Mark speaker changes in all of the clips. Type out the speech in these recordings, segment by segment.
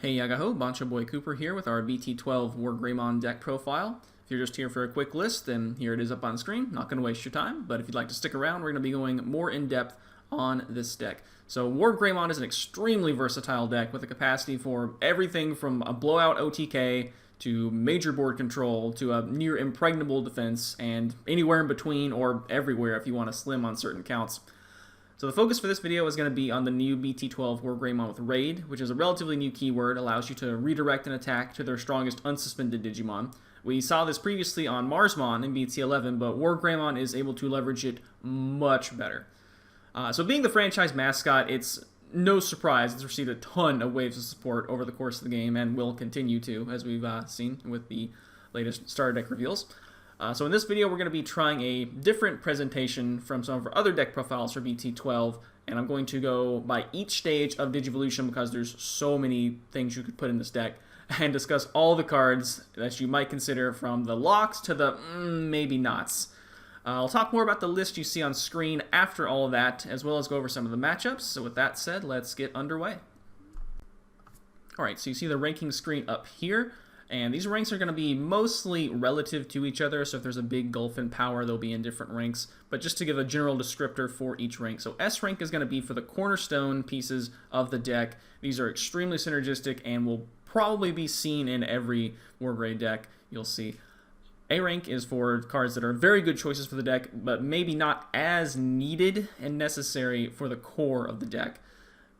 Speaker 1: Hey Yagaho, Bancho Boy Kooper here with our BT12 WarGreymon deck profile. If you're just here for a quick list, then here it is up on screen. Not going to waste your time, but if you'd like to stick around, we're going to be going more in depth on this deck. So WarGreymon is an extremely versatile deck with a capacity for everything from a blowout OTK to major board control to a near impregnable defense and anywhere in between or everywhere if you want to slim on certain counts. So the focus for this video is going to be on the new BT12 WarGreymon with Raid, which is a relatively new keyword, allows you to redirect an attack to their strongest unsuspended Digimon. We saw this previously on Marsmon in BT11, but WarGreymon is able to leverage it much better. So being the franchise mascot, it's no surprise it's received a ton of waves of support over the course of the game and will continue to, as we've seen with the latest starter deck reveals. So in this video, we're going to be trying a different presentation from some of our other deck profiles for BT12, and I'm going to go by each stage of Digivolution because there's so many things you could put in this deck, and discuss all the cards that you might consider from the locks to the maybe nots. I'll talk more about the list you see on screen after all of that, as well as go over some of the matchups. So with that said, let's get underway. Alright, so you see the ranking screen up here. And these ranks are going to be mostly relative to each other, so if there's a big gulf in power, they'll be in different ranks. But just to give a general descriptor for each rank. So S rank is going to be for the cornerstone pieces of the deck. These are extremely synergistic and will probably be seen in every WarGrey deck you'll see. A rank is for cards that are very good choices for the deck, but maybe not as needed and necessary for the core of the deck.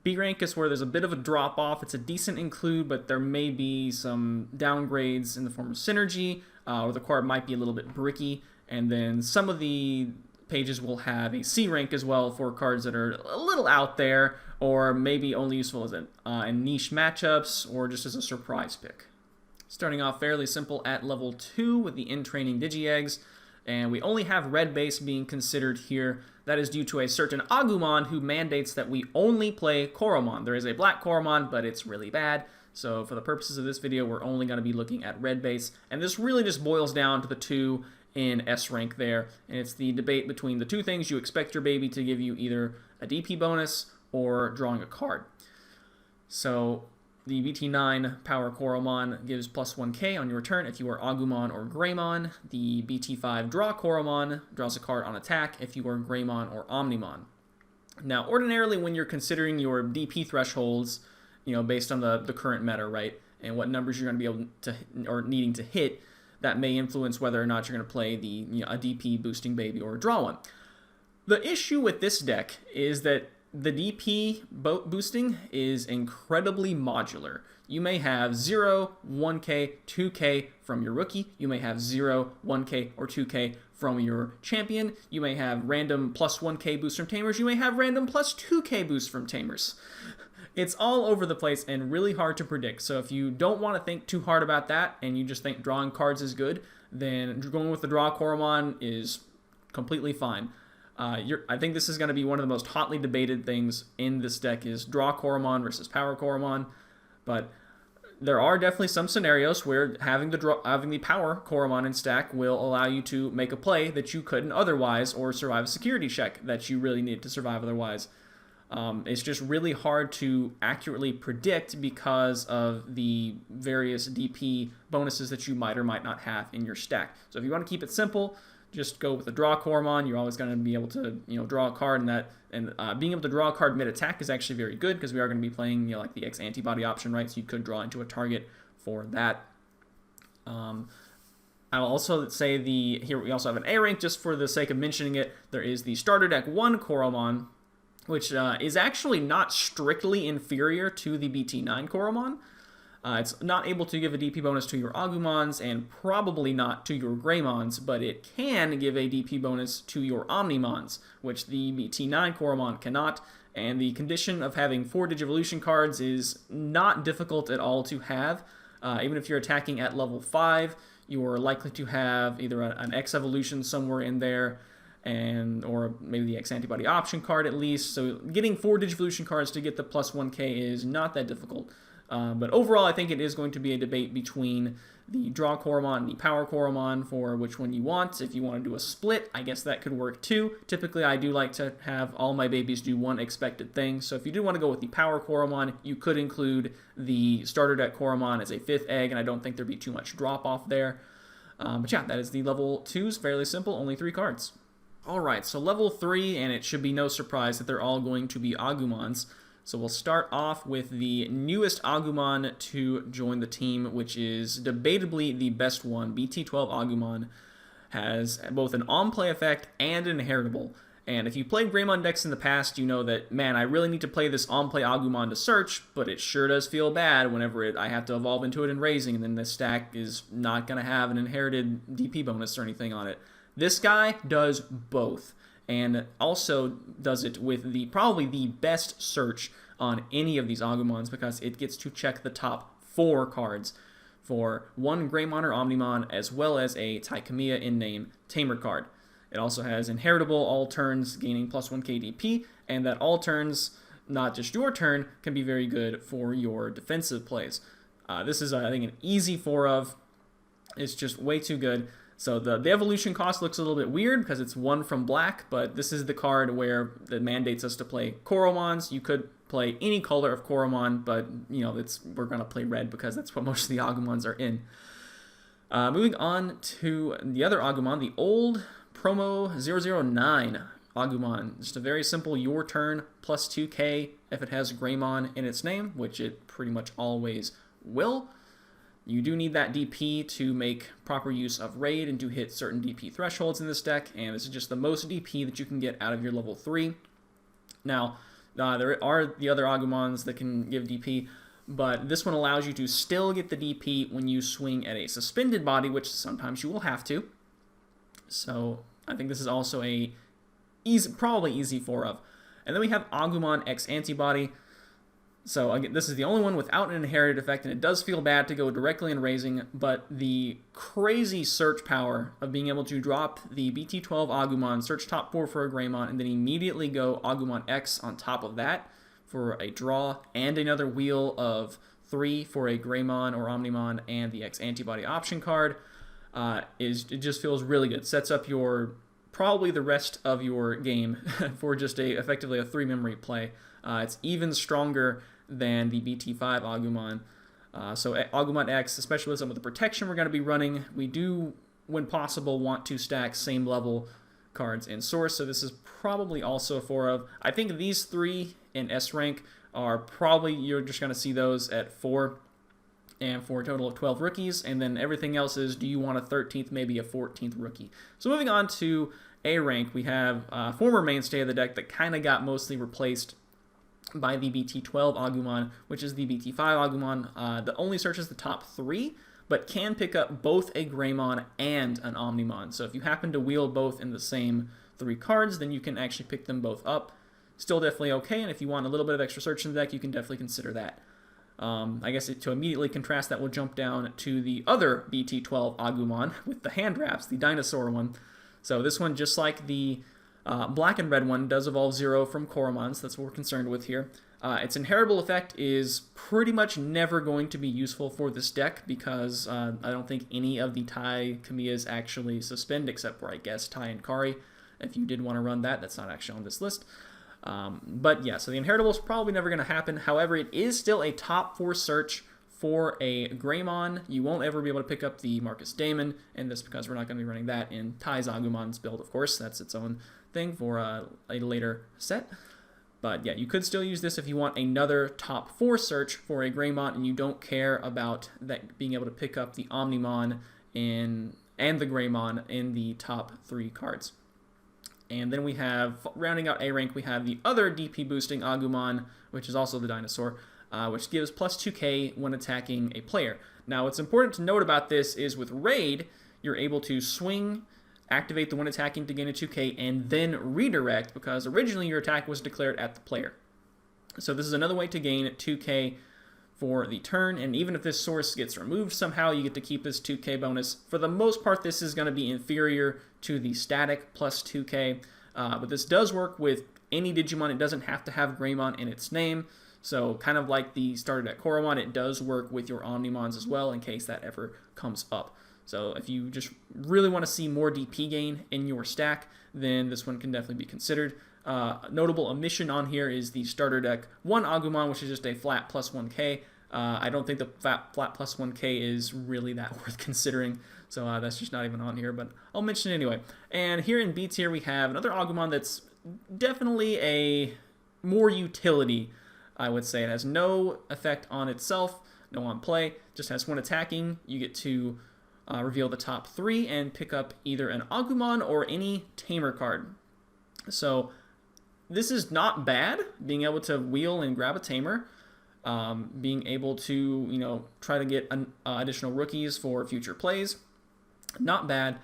Speaker 1: B rank is where there's a bit of a drop off. It's a decent include, but there may be some downgrades in the form of synergy, or the card might be a little bit bricky. And then some of the pages will have a C rank as well for cards that are a little out there, or maybe only useful as in niche matchups, or just as a surprise pick. Starting off fairly simple at level 2 with the in-training Digi-Eggs. And we only have red base being considered here. That is due to a certain Agumon who mandates that we only play Koromon. There is a black Koromon, but it's really bad. So for the purposes of this video, we're only going to be looking at red base. And this really just boils down to the two in S rank there. And it's the debate between the two things you expect your baby to give you, either a DP bonus or drawing a card. So the BT9 Power Koromon gives plus 1k on your turn if you are Agumon or Greymon. The BT5 Draw Koromon draws a card on attack if you are Greymon or Omnimon. Now, ordinarily when you're considering your DP thresholds, based on the current meta, right, and what numbers you're going to be able to, or needing to hit, that may influence whether or not you're going to play the a DP boosting baby or draw one. The issue with this deck is that the DP boosting is incredibly modular. You may have 0, 1k, 2k from your rookie. You may have 0, 1k, or 2k from your champion. You may have random plus 1k boosts from tamers. You may have random plus 2k boosts from tamers. It's all over the place and really hard to predict. So if you don't want to think too hard about that and you just think drawing cards is good, then going with the Draw Koromon is completely fine. I think this is going to be one of the most hotly debated things in this deck is Draw Koromon versus Power Koromon, but there are definitely some scenarios where having the Power Koromon in stack will allow you to make a play that you couldn't otherwise, or survive a security check that you really need to survive otherwise. It's just really hard to accurately predict because of the various DP bonuses that you might or might not have in your stack. So if you want to keep it simple, just go with the Draw Koromon. You're always going to be able to, draw a card, and being able to draw a card mid-attack is actually very good because we are going to be playing, like the X antibody option, right? So you could draw into a target for that. I'll also say here we also have an A rank, just for the sake of mentioning it. There is the starter deck 1 Koromon, which is actually not strictly inferior to the BT9 Koromon. It's not able to give a DP bonus to your Agumons and probably not to your Greymons, but it can give a DP bonus to your Omnimons, which the BT9 Koromon cannot. And the condition of having 4 Digivolution cards is not difficult at all to have. Even if you're attacking at level 5, you are likely to have either an X evolution somewhere in there, or maybe the X antibody option card at least. So getting 4 Digivolution cards to get the plus 1k is not that difficult. But overall, I think it is going to be a debate between the draw Koromon and the power Koromon for which one you want. If you want to do a split, I guess that could work too. Typically, I do like to have all my babies do one expected thing. So if you do want to go with the power Koromon, you could include the starter deck Koromon as a 5th egg, and I don't think there'd be too much drop off there. But yeah, that is the level 2s. Fairly simple, only 3 cards. Alright, so level 3, and it should be no surprise that they're all going to be Agumons. So we'll start off with the newest Agumon to join the team, which is debatably the best one. BT12 Agumon has both an on-play effect and an inheritable. And if you played Greymon decks in the past, you know that, man, I really need to play this on-play Agumon to search, but it sure does feel bad whenever I have to evolve into it in Raising, and then this stack is not going to have an inherited DP bonus or anything on it. This guy does both, and also does it with probably the best search on any of these Agumons, because it gets to check the top 4 cards for one Greymon or Omnimon, as well as a Taikamiya in name Tamer card. It also has inheritable all turns, gaining +1 KDP, and that all turns, not just your turn, can be very good for your defensive plays. This is, I think, an easy 4 of. It's just way too good. So the evolution cost looks a little bit weird because it's 1 from black, but this is the card where it mandates us to play Koromons. You could play any color of Koromon, but we're going to play red because that's what most of the Agumons are in. Moving on to the other Agumon, the old promo 009 Agumon. Just a very simple your turn +2k if it has Greymon in its name, which it pretty much always will. You do need that DP to make proper use of Raid and to hit certain DP thresholds in this deck, and this is just the most DP that you can get out of your level 3. Now, there are the other Agumons that can give DP, but this one allows you to still get the DP when you swing at a suspended body, which sometimes you will have to. So I think this is also probably easy 4 of. And then we have Agumon X Antibody. So again, this is the only one without an inherited effect, and it does feel bad to go directly in Raising, but the crazy search power of being able to drop the BT12 Agumon, search top 4 for a Greymon, and then immediately go Agumon X on top of that for a draw, and another wheel of 3 for a Greymon or Omnimon and the X Antibody option card, it just feels really good. Sets up probably the rest of your game for just effectively a 3-memory play. It's even stronger than the BT5 Agumon. So Agumon X, especially with some of the protection we're going to be running, we do, when possible, want to stack same level cards in Source, so this is probably also a 4 of. I think these 3 in S rank are probably, you're just going to see those at 4, and for a total of 12 rookies, and then everything else is, do you want a 13th, maybe a 14th rookie? So moving on to A rank, we have a former mainstay of the deck that kind of got mostly replaced by the BT12 Agumon, which is the BT5 Agumon, that only searches the top 3, but can pick up both a Greymon and an Omnimon. So if you happen to wheel both in the same 3 cards, then you can actually pick them both up. Still definitely okay, and if you want a little bit of extra search in the deck, you can definitely consider that. I guess to immediately contrast that, we'll jump down to the other BT12 Agumon with the hand wraps, the dinosaur one. So this one, just like the black and red one, does evolve 0 from Koromon, so that's what we're concerned with here. Its inheritable effect is pretty much never going to be useful for this deck because I don't think any of the Taikamiyas actually suspend, except for, I guess, Tai and Kari. If you did want to run that, that's not actually on this list. But yeah, so the inheritable is probably never going to happen. However, it is still a top 4 search for a Greymon. You won't ever be able to pick up the Marcus Damon in this because we're not going to be running that in Tai's Agumon's build, of course. That's its own thing for a later set. But yeah, you could still use this if you want another top 4 search for a Greymon and you don't care about that being able to pick up the Omnimon and the Greymon in the top 3 cards. And then we have, rounding out A rank, we have the other DP boosting Agumon, which is also the dinosaur, which gives +2k when attacking a player. Now, what's important to note about this is with Raid, you're able to swing, activate the when attacking to gain a 2k, and then redirect, because originally your attack was declared at the player. So this is another way to gain 2k for the turn, and even if this source gets removed somehow, you get to keep this 2k bonus. For the most part, this is going to be inferior to the static +2k, but this does work with any Digimon. It doesn't have to have Greymon in its name, So kind of like the starter deck Koromon, it does work with your Omnimons as well in case that ever comes up. So if you just really want to see more DP gain in your stack, then this one can definitely be considered. Notable omission on here is the starter deck 1 Agumon, which is just a flat plus 1k. I don't think the flat plus 1k is really that worth considering, so that's just not even on here, but I'll mention it anyway. And here in B tier we have another Agumon that's definitely a more utility, I would say. It has no effect on itself, no on play, just has 1 attacking. You get to reveal the top 3 and pick up either an Agumon or any tamer card. So this is not bad, being able to wheel and grab a tamer, being able to, try to get additional rookies for future plays. Not bad,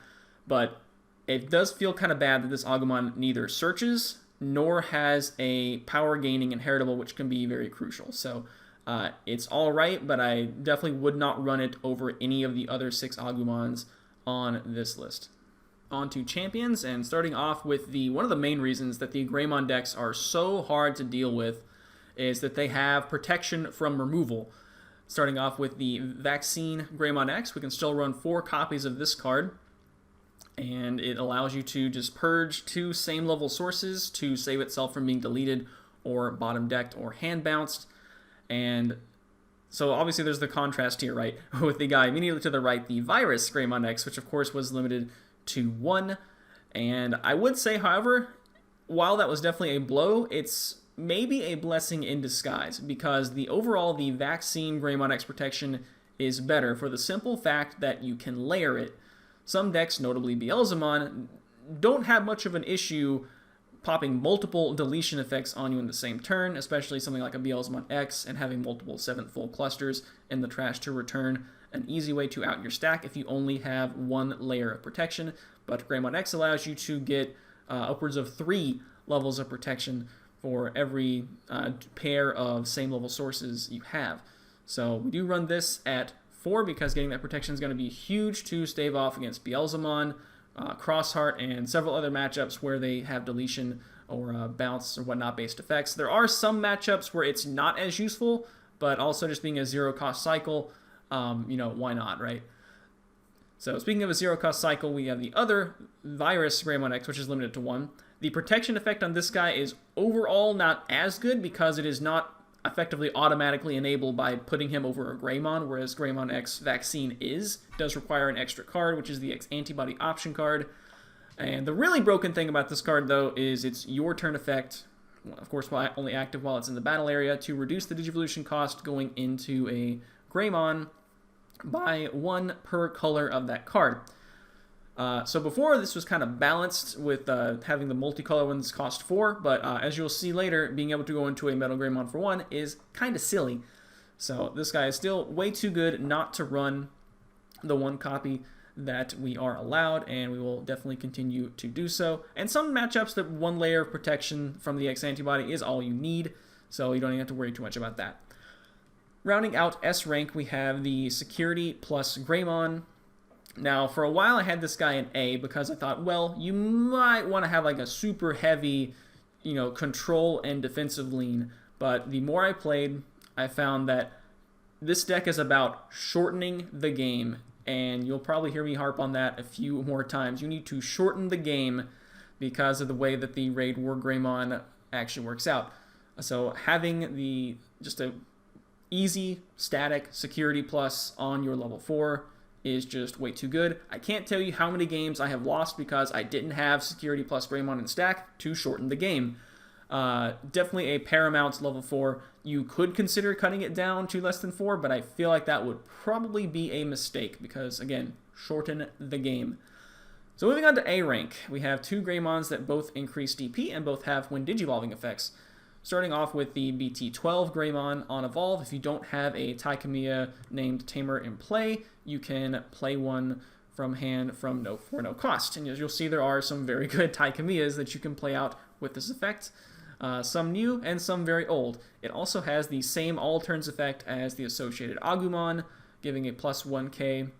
Speaker 1: but it does feel kind of bad that this Agumon neither searches nor has a power gaining inheritable, which can be very crucial. So it's all right, but I definitely would not run it over any of the other 6 Agumons on this list. On to champions, and starting off with one of the main reasons that the Greymon decks are so hard to deal with is that they have protection from removal. Starting off with the Vaccine Greymon X, we can still run 4 copies of this card, and it allows you to just purge 2 same level sources to save itself from being deleted or bottom decked or hand bounced. And so obviously there's the contrast here, right, with the guy immediately to the right, the Virus Greymon X, which of course was limited to 1. And I would say, however, while that was definitely a blow, it's maybe a blessing in disguise, because the Vaccine Greymon X protection is better for the simple fact that you can layer it. Some decks, notably Beelzemon, don't have much of an issue popping multiple deletion effects on you in the same turn, especially something like a Beelzemon X, and having multiple 7th full clusters in the trash to return. An easy way to out your stack if you only have 1 layer of protection, but Greymon X allows you to get upwards of 3 levels of protection for every pair of same level sources you have. So we do run this at 4 because getting that protection is going to be huge to stave off against Beelzemon, Crossheart, and several other matchups where they have deletion or bounce or whatnot based effects. There are some matchups where it's not as useful, but also just being a 0-cost cycle, why not, right? So speaking of a 0-cost cycle, we have the other Virus Greymon X, which is limited to 1. The protection effect on this guy is overall not as good because it is not effectively automatically enabled by putting him over a Greymon, whereas Greymon X Vaccine is. It does require an extra card, which is the X Antibody option card. And the really broken thing about this card, though, is it's your turn effect, of course, only active while it's in the battle area, to reduce the Digivolution cost going into a Greymon by 1 per color of that card. So before, this was kind of balanced with having the multicolor ones cost 4, but as you'll see later, being able to go into a Metal Greymon for 1 is kind of silly. So this guy is still way too good not to run the 1 copy that we are allowed, and we will definitely continue to do so. And some matchups, that 1 layer of protection from the X Antibody is all you need, so you don't even have to worry too much about that. Rounding out S rank, we have the Security plus Greymon. Now, for a while I had this guy in A because I thought, well, you might want to have like a super heavy, control and defensive lean. But the more I played, I found that this deck is about shortening the game, and you'll probably hear me harp on that a few more times. You need to shorten the game because of the way that the Raid WarGreymon actually works out. So having just a easy static security plus on your level 4 is just way too good. I can't tell you how many games I have lost because I didn't have security plus Greymon in stack to shorten the game. Definitely a paramount level 4. You could consider cutting it down to less than 4, but I feel like that would probably be a mistake because, again, shorten the game. So moving on to A rank, we have 2 Greymons that both increase DP and both have when digivolving effects. Starting off with the BT12 WarGreymon on Evolve. If you don't have a Taikamiya named Tamer in play, you can play one from hand for no cost. And as you'll see, there are some very good Taikamiyas that you can play out with this effect. Some new and some very old. It also has the same all turns effect as the associated Agumon, giving a plus 1k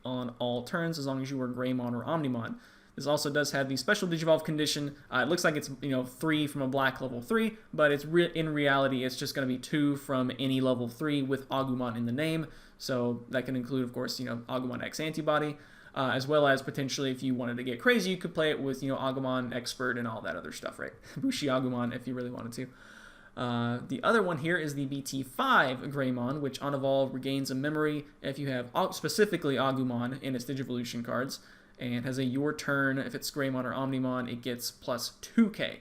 Speaker 1: on all turns as long as you were Greymon or Omnimon. This also does have the special Digivolve condition. It looks like it's 3 from a black level 3, but in reality it's just going to be 2 from any level 3 with Agumon in the name. So that can include, of course, Agumon X Antibody, as well as potentially if you wanted to get crazy, you could play it with Agumon Expert and all that other stuff, right? Bushi Agumon if you really wanted to. The other one here is the BT5 Greymon, which on evolve regains a memory if you have specifically Agumon in its Digivolution cards, and has a your turn. If it's Greymon or Omnimon, it gets plus 2k.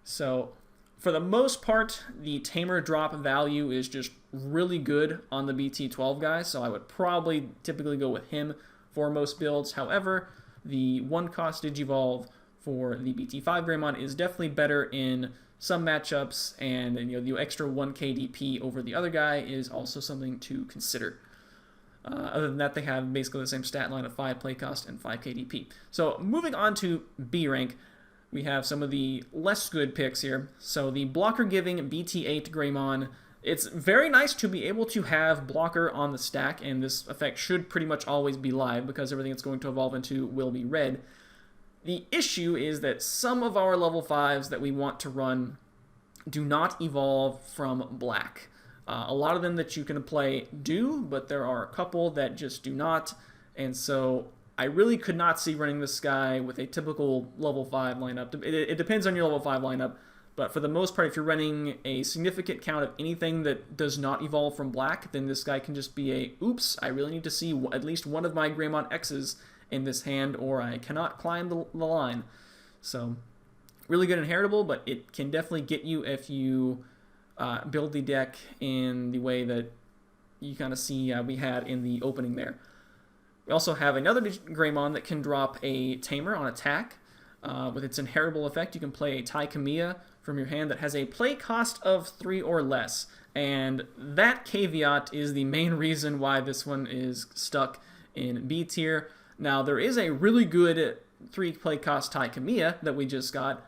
Speaker 1: So for the most part, the Tamer drop value is just really good on the BT12 guy, so I would probably typically go with him for most builds. However, the 1-cost Digivolve for the BT5 Greymon is definitely better in some matchups, and the extra 1k DP over the other guy is also something to consider. Other than that, they have basically the same stat line of 5 play cost and 5k DP. So moving on to B rank, we have some of the less good picks here. So the blocker-giving BT8 Greymon, it's very nice to be able to have blocker on the stack, and this effect should pretty much always be live because everything it's going to evolve into will be red. The issue is that some of our level 5s that we want to run do not evolve from black. A lot of them that you can play do, but there are a couple that just do not, and so I really could not see running this guy with a typical level 5 lineup. It depends on your level 5 lineup, but for the most part, if you're running a significant count of anything that does not evolve from black, then this guy can just be a, oops, I really need to see at least one of my Greymon X's in this hand, or I cannot climb the line. So, really good inheritable, but it can definitely get you if you build the deck in the way that you kind of see we had in the opening there. We also have another Greymon that can drop a Tamer on attack. With its inheritable effect, you can play a Tai Kamiya from your hand that has a play cost of 3 or less. And that caveat is the main reason why this one is stuck in B tier. Now, there is a really good 3 play cost Tai Kamiya that we just got,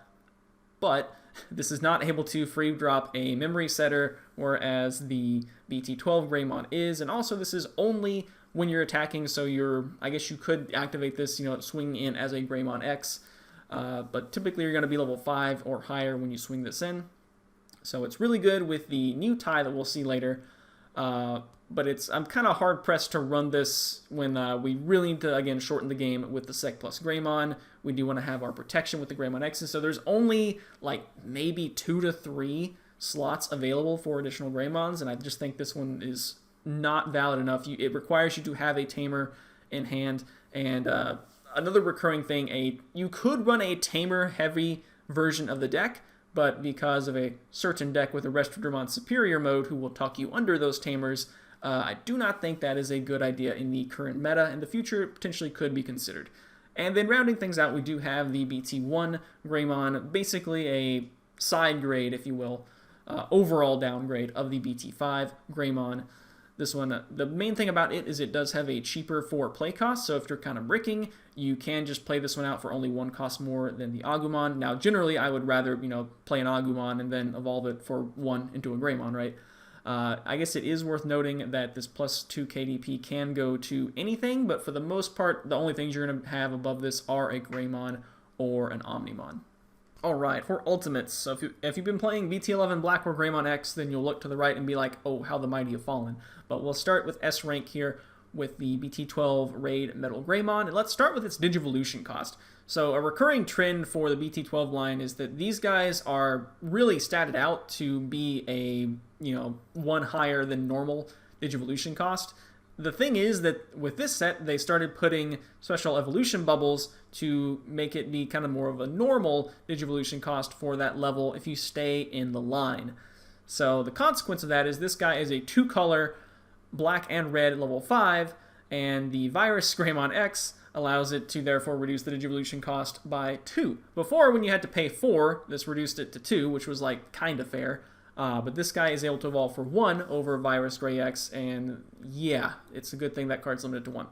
Speaker 1: but this is not able to free drop a memory setter, whereas the BT12 Greymon is, and also this is only when you're attacking, so I guess you could activate this, swing in as a Greymon X, but typically you're going to be level 5 or higher when you swing this in. So it's really good with the new tie that we'll see later, but I'm kind of hard-pressed to run this when we really need to, again, shorten the game with the Sec plus Greymon. We do want to have our protection with the Greymon X's, so there's only, maybe 2 to 3 slots available for additional Greymons, and I just think this one is not valid enough. It requires you to have a Tamer in hand, and another recurring thing, you could run a Tamer-heavy version of the deck, but because of a certain deck with a Restrodramon Superior mode who will tuck you under those Tamers, I do not think that is a good idea in the current meta. In the future, it potentially could be considered. And then rounding things out, we do have the BT1 Greymon, basically a side grade, if you will, overall downgrade of the BT5 Greymon. This one, the main thing about it is it does have a cheaper 4 play cost, so if you're kind of bricking, you can just play this one out for only 1 cost more than the Agumon. Now, generally, I would rather, play an Agumon and then evolve it for 1 into a Greymon, right? I guess it is worth noting that this plus 2 KDP can go to anything, but for the most part, the only things you're going to have above this are a Greymon or an Omnimon. Alright, for ultimates, so if you've been playing BT11 Black WarGreymon X, then you'll look to the right and be like, oh, how the mighty have fallen. But we'll start with S rank here with the BT12 Raid Metal Greymon, and let's start with its Digivolution cost. So a recurring trend for the BT12 line is that these guys are really statted out to be a, 1 higher than normal Digivolution cost. The thing is that with this set, they started putting special evolution bubbles to make it be kind of more of a normal Digivolution cost for that level if you stay in the line. So the consequence of that is this guy is a 2-color black and red level 5, and the Virus Greymon X allows it to therefore reduce the Digivolution cost by 2. Before, when you had to pay 4, this reduced it to 2, which was kind of fair. But this guy is able to evolve for 1 over Virus Grey X, and yeah, it's a good thing that card's limited to 1.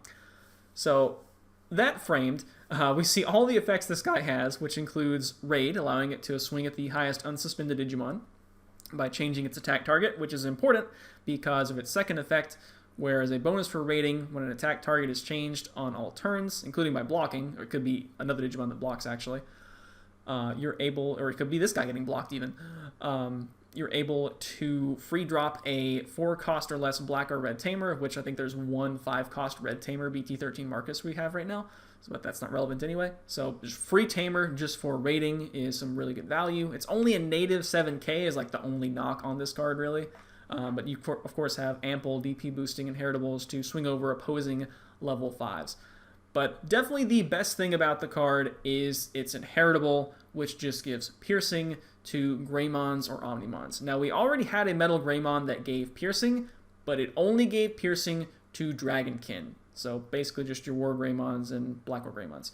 Speaker 1: So, that framed, we see all the effects this guy has, which includes Raid, allowing it to swing at the highest unsuspended Digimon by changing its attack target, which is important because of its second effect, whereas a bonus for rating when an attack target is changed on all turns, including by blocking, or it could be another Digimon that blocks actually, you're able, or it could be this guy getting blocked even, you're able to free drop a 4-cost or less black or red tamer, of which I think there's one 5-cost red tamer, BT13 Marcus, we have right now, but that's not relevant anyway. So just free tamer just for rating is some really good value. It's only a native 7k is like the only knock on this card really, but you of course have ample DP boosting inheritables to swing over opposing level 5s. But definitely the best thing about the card is its inheritable, which just gives piercing to Greymons or Omnimons. Now, we already had a Metal Greymon that gave piercing, but it only gave piercing to Dragonkin. So basically just your WarGreymons and Black WarGreymons.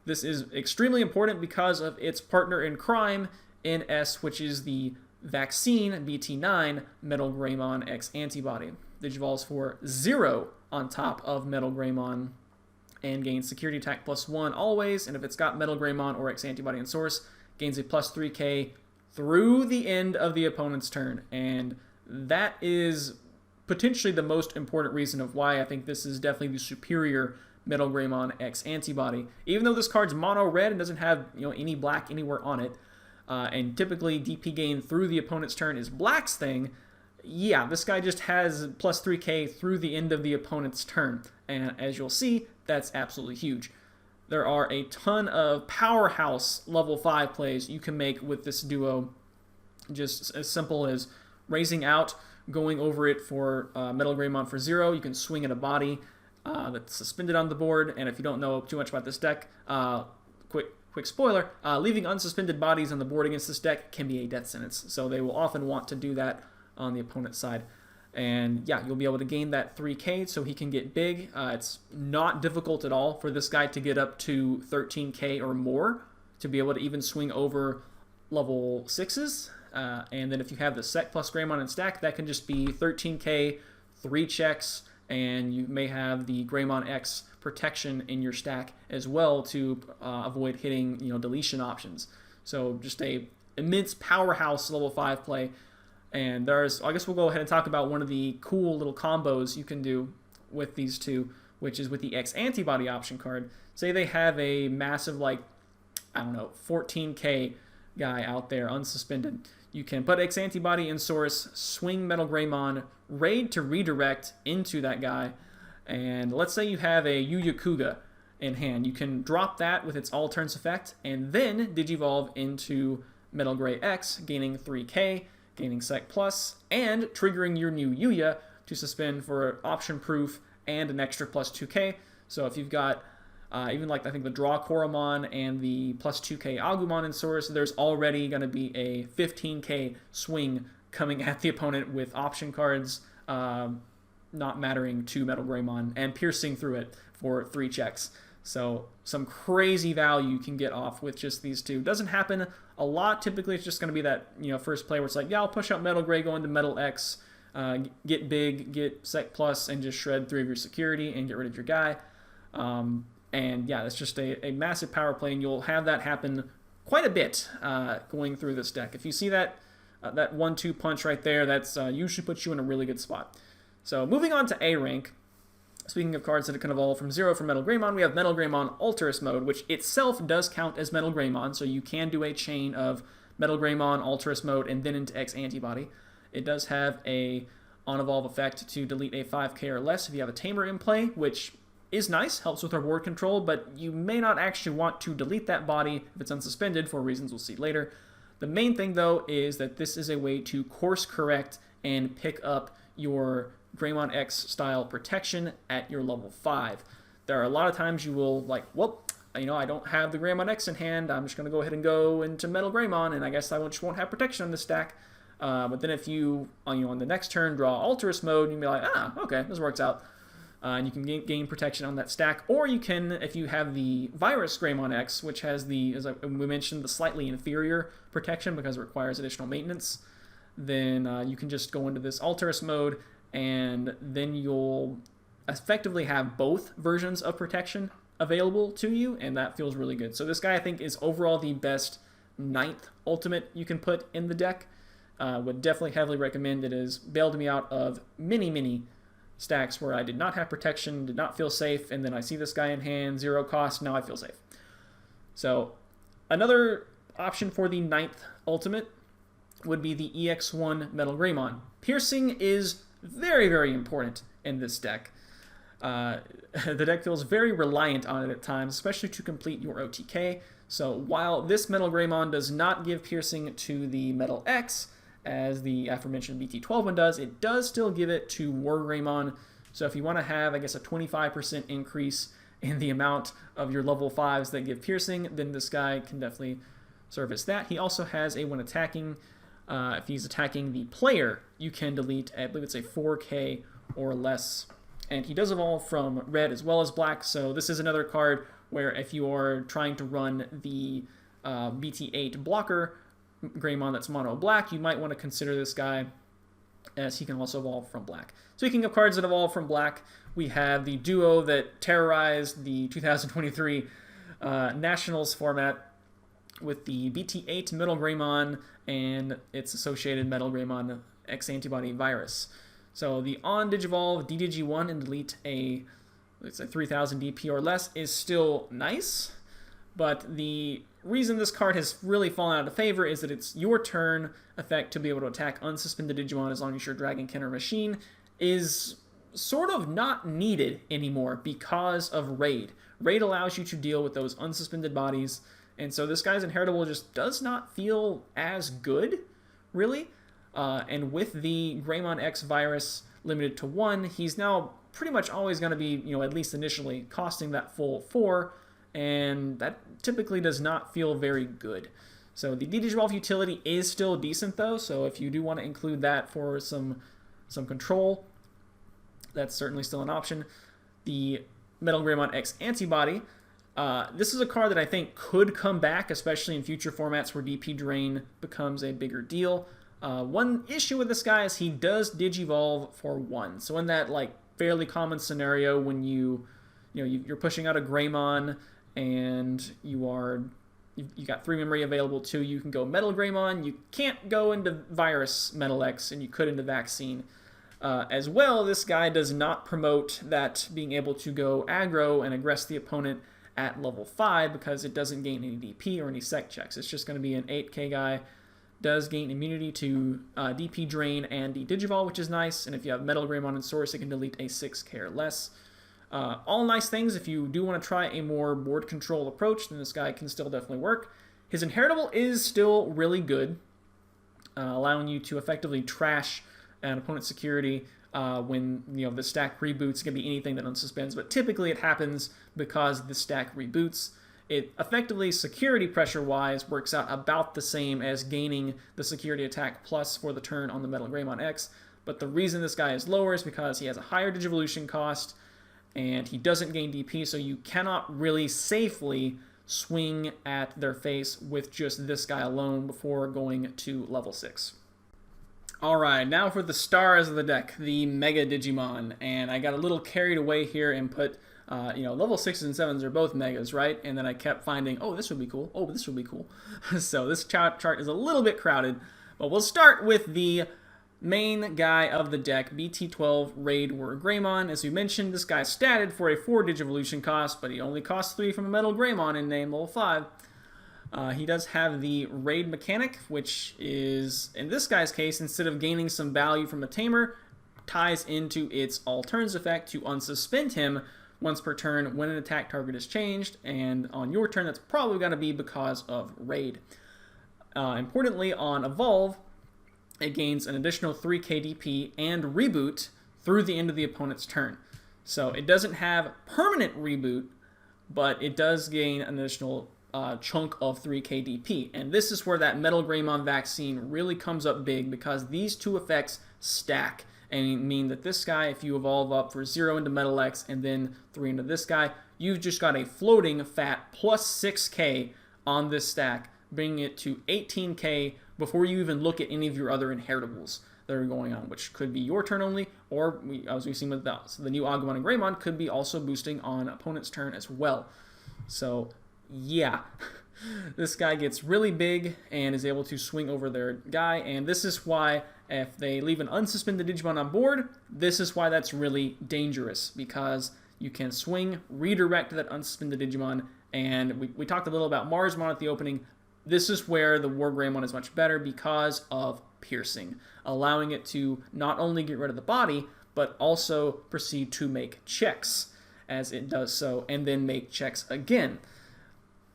Speaker 1: This is extremely important because of its partner in crime in S, which is the Vaccine BT9 Metal Greymon X Antibody. Digivolves for 0 on top of Metal Greymon and gains security attack +1 always, and if it's got Metal Greymon or X Antibody in source, gains a +3k through the end of the opponent's turn. And that is potentially the most important reason of why I think this is definitely the superior Metal Greymon X Antibody. Even though this card's mono red and doesn't have any black anywhere on it, and typically DP gain through the opponent's turn is black's thing, yeah, this guy just has +3k through the end of the opponent's turn. And as you'll see, that's absolutely huge. There are a ton of powerhouse level 5 plays you can make with this duo. Just as simple as raising out, going over it for Metal Greymon for 0. You can swing at a body that's suspended on the board. And if you don't know too much about this deck, quick spoiler, leaving unsuspended bodies on the board against this deck can be a death sentence. So they will often want to do that on the opponent's side. And yeah, you'll be able to gain that 3k so he can get big. It's not difficult at all for this guy to get up to 13k or more to be able to even swing over level 6s. And then if you have the Sec plus Greymon in stack, that can just be 13k, 3 checks, and you may have the Greymon X protection in your stack as well to avoid hitting deletion options. So just a immense powerhouse level 5 play. And I guess we'll go ahead and talk about one of the cool little combos you can do with these two, which is with the X Antibody option card. Say they have a massive, 14k guy out there, unsuspended. You can put X Antibody in source, swing Metal Greymon, raid to redirect into that guy, and let's say you have a Yuya Kuga in hand. You can drop that with its all turns effect, and then Digivolve into Metal Grey X, gaining 3k, gaining Sec Plus, and triggering your new Yuya to suspend for option proof and an extra +2k. So if you've got even I think the Draw Koromon and the +2k Agumon in source, there's already going to be a 15k swing coming at the opponent with option cards not mattering to Metal Greymon and piercing through it for 3 checks. So some crazy value you can get off with just these two. Doesn't happen a lot. Typically it's just going to be that first play where it's like, yeah, I'll push out Metal Grey, go into Metal X, get big, get Sec Plus, and just shred 3 of your security and get rid of your guy. And yeah, that's just a massive power play, and you'll have that happen quite a bit going through this deck. If you see that 1-2 punch right there, that's usually puts you in a really good spot. So moving on to A rank. Speaking of cards that can evolve from 0 for Metal Greymon, we have Metal Greymon Alterous Mode, which itself does count as Metal Greymon, so you can do a chain of Metal Greymon, Alterous Mode, and then into X Antibody. It does have a on-evolve effect to delete a 5k or less if you have a Tamer in play, which is nice, helps with our board control, but you may not actually want to delete that body if it's unsuspended for reasons we'll see later. The main thing, though, is that this is a way to course correct and pick up your Greymon X style protection at your level 5. There are a lot of times you will I don't have the Greymon X in hand, I'm just going to go ahead and go into Metal Greymon, and I guess I just won't have protection on this stack. But then if you, on the next turn, draw Alterous Mode, you'll be like, okay, this works out. And you can gain protection on that stack. Or you can, if you have the Virus Greymon X, which has as we mentioned, the slightly inferior protection because it requires additional maintenance, then you can just go into this Alterous Mode, and then you'll effectively have both versions of protection available to you, and that feels really good. So this guy, I think, is overall the best 9th ultimate you can put in the deck. Would definitely heavily recommend it. Has bailed me out of many stacks where I did not have protection, did not feel safe, and then I see this guy in hand, 0 cost, now I feel safe. So another option for the 9th ultimate would be the EX1 Metal Greymon. Piercing is very, very important in this deck. The deck feels very reliant on it at times, especially to complete your OTK. So while this Metal Greymon does not give piercing to the Metal X, as the aforementioned BT12 one does, it does still give it to WarGreymon. So if you want to have, I guess, a 25% increase in the amount of your level 5s that give piercing, then this guy can definitely service that. He also has a when attacking, if he's attacking the player, you can delete, I believe it's a 4K or less. And he does evolve from red as well as black, so this is another card where if you are trying to run the BT8 blocker Greymon that's mono black, you might want to consider this guy, as he can also evolve from black. Speaking of cards that evolve from black, we have the duo that terrorized the 2023 Nationals format with the BT8 Metal Greymon and its associated Metal Greymon X antibody virus. So the on Digivolve DDG1 and delete a, let's say, 3000 DP or less is still nice, but the reason this card has really fallen out of favor is that it's your turn effect to be able to attack unsuspended Digimon as long as you're Dragonkin or Machine is sort of not needed anymore because of Raid. Raid allows you to deal with those unsuspended bodies, and so this guy's inheritable just does not feel as good, really. And with the Greymon X virus limited to 1, he's now pretty much always going to be, at least initially, costing that full 4, and that typically does not feel very good. So the Digivolve utility is still decent, though, so if you do want to include that for some control, that's certainly still an option. The Metal Greymon X antibody, this is a card that I think could come back, especially in future formats where DP drain becomes a bigger deal. One issue with this guy is he does Digivolve for 1. So in that fairly common scenario when you're pushing out a Greymon and you got 3 memory available too, you can go Metal Greymon. You can't go into Virus Metal X, and you could into Vaccine. As well, this guy does not promote that being able to go aggro and aggress the opponent at level 5 because it doesn't gain any DP or any sec checks. It's just going to be an 8k guy. Does gain immunity to DP Drain and Digivolve, which is nice, and if you have Metal Greymon and Source, it can delete a 6k or less. All nice things. If you do want to try a more board control approach, then this guy can still definitely work. His inheritable is still really good, allowing you to effectively trash an opponent's security when the stack reboots. It can be anything that unsuspends, but typically it happens because the stack reboots. It effectively, security pressure-wise, works out about the same as gaining the security attack plus for the turn on the Metal Greymon X, but the reason this guy is lower is because he has a higher Digivolution cost, and he doesn't gain DP, so you cannot really safely swing at their face with just this guy alone before going to level 6. Alright, now for the stars of the deck, the Mega Digimon, and I got a little carried away here and put level 6s and 7s are both megas, right? And then I kept finding, oh, this would be cool. Oh, this would be cool. So this chart is a little bit crowded, but we'll start with the main guy of the deck, BT12 WarGreymon. As we mentioned, this guy's statted for a 4 Digivolution cost, but he only costs 3 from a Metal Greymon in name level 5. He does have the Raid mechanic, which is, in this guy's case, instead of gaining some value from a Tamer, ties into its All Turns effect to unsuspend him once per turn when an attack target is changed, and on your turn that's probably going to be because of Raid. Importantly, on Evolve, it gains an additional 3 KDP and Reboot through the end of the opponent's turn. So it doesn't have permanent Reboot, but it does gain an additional chunk of 3 KDP. And this is where that Metal Greymon Vaccine really comes up big, because these two effects stack and mean that this guy, if you evolve up for 0 into Metal X and then 3 into this guy, you've just got a floating fat plus 6k on this stack, bringing it to 18k before you even look at any of your other inheritables that are going on, which could be your turn only, or as we've seen with the new Agumon and Greymon, could be also boosting on opponent's turn as well. So yeah, this guy gets really big and is able to swing over their guy, and this is why If they leave an unsuspended Digimon on board, this is why that's really dangerous, because you can swing, redirect that unsuspended Digimon, and we talked a little about Marsmon at the opening. This is where the WarGreymon is much better because of piercing, allowing it to not only get rid of the body, but also proceed to make checks as it does so, and then make checks again.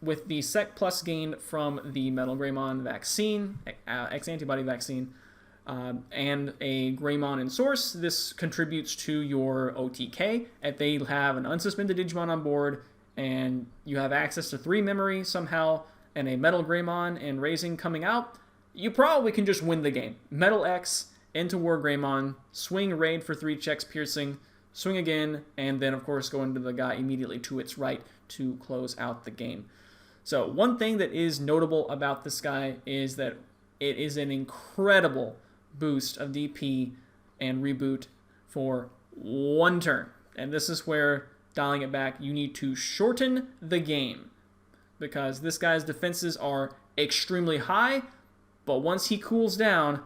Speaker 1: With the Sec Plus gained from the Metal Greymon vaccine, X-antibody vaccine, and a Greymon in source, this contributes to your OTK. If they have an unsuspended Digimon on board, and you have access to 3 memory somehow, and a Metal Greymon and Raising coming out, you probably can just win the game. Metal X into WarGreymon, swing raid for 3 checks piercing, swing again, and then of course go into the guy immediately to its right to close out the game. So one thing that is notable about this guy is that it is an incredible boost of DP and reboot for 1 turn. And this is where, dialing it back, you need to shorten the game, because this guy's defenses are extremely high, but once he cools down,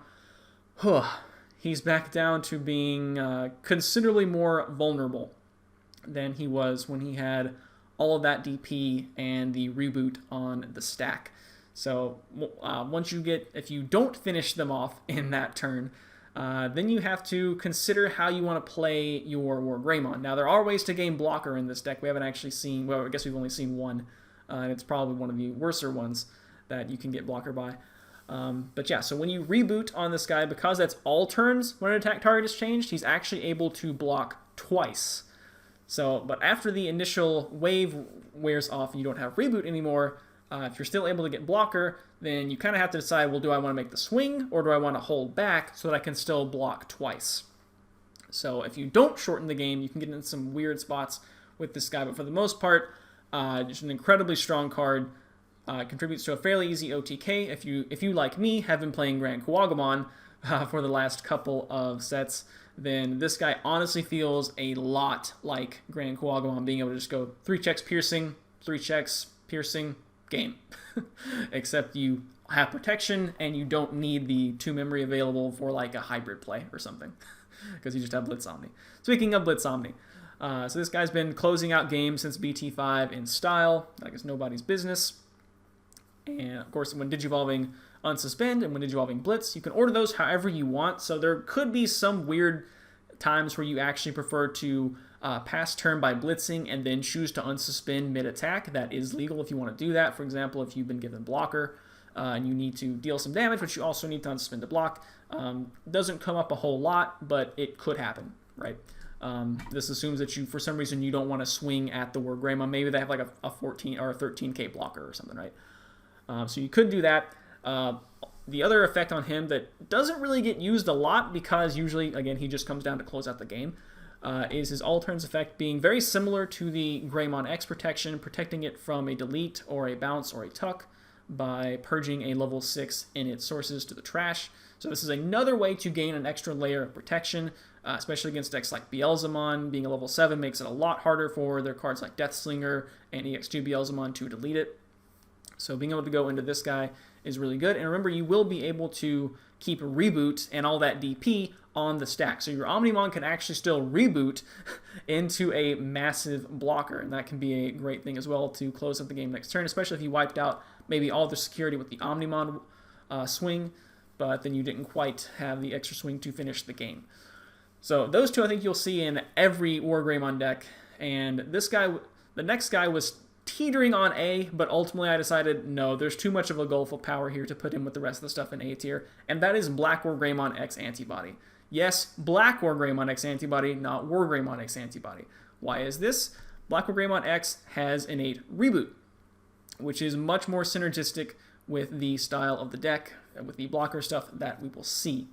Speaker 1: he's back down to being considerably more vulnerable than he was when he had all of that DP and the reboot on the stack. So if you don't finish them off in that turn, then you have to consider how you want to play your WarGreymon. Now, there are ways to gain blocker in this deck. We haven't actually seen, well, I guess we've only seen one, and it's probably one of the worser ones that you can get blocker by. But yeah, so when you reboot on this guy, because that's all turns when an attack target is changed, he's actually able to block twice. So, but after the initial wave wears off and you don't have reboot anymore, if you're still able to get blocker, then you kind of have to decide, well, do I want to make the swing or do I want to hold back so that I can still block twice? So if you don't shorten the game, you can get in some weird spots with this guy, but for the most part, just an incredibly strong card. Contributes to a fairly easy OTK. If you, like me, have been playing Grand Kuwagamon for the last couple of sets, then this guy honestly feels a lot like Grand Kuwagamon, being able to just go 3 checks piercing, 3 checks piercing, game. Except you have protection and you don't need the 2 memory available for like a hybrid play or something, because you just have Blitz Omni. Speaking of Blitz Omni, so this guy's been closing out games since BT5 in style. I guess nobody's business. And of course, when Digivolving Unsuspend and when Digivolving Blitz, you can order those however you want. So there could be some weird times where you actually prefer to pass turn by blitzing and then choose to unsuspend mid-attack. That is legal if you want to do that. For example, if you've been given blocker and you need to deal some damage, but you also need to unsuspend to block. Doesn't come up a whole lot, but it could happen, right? This assumes that you, for some reason, you don't want to swing at the WarGreymon. Maybe they have like a 14 or a 13k blocker or something, right? So you could do that. The other effect on him that doesn't really get used a lot, because usually, again, he just comes down to close out the game, is his all turns effect being very similar to the Greymon X protection, protecting it from a delete or a bounce or a tuck by purging a level 6 in its sources to the trash. So this is another way to gain an extra layer of protection, especially against decks like Beelzemon. Being a level 7 makes it a lot harder for their cards like Deathslinger and EX2 Beelzemon to delete it. So being able to go into this guy is really good. And remember, you will be able to keep reboot and all that DP on the stack. So your Omnimon can actually still reboot into a massive blocker. And that can be a great thing as well to close up the game next turn, especially if you wiped out maybe all the security with the Omnimon swing, but then you didn't quite have the extra swing to finish the game. So those two I think you'll see in every WarGreymon deck. And this guy, the next guy was teetering on A, but ultimately I decided, no, there's too much of a gulf of power here to put him with the rest of the stuff in A tier, and that is Black WarGreymon X Antibody. Yes, Black WarGreymon X Antibody, not WarGreymon X Antibody. Why is this? Black WarGreymon X has innate reboot, which is much more synergistic with the style of the deck, with the blocker stuff that we will see.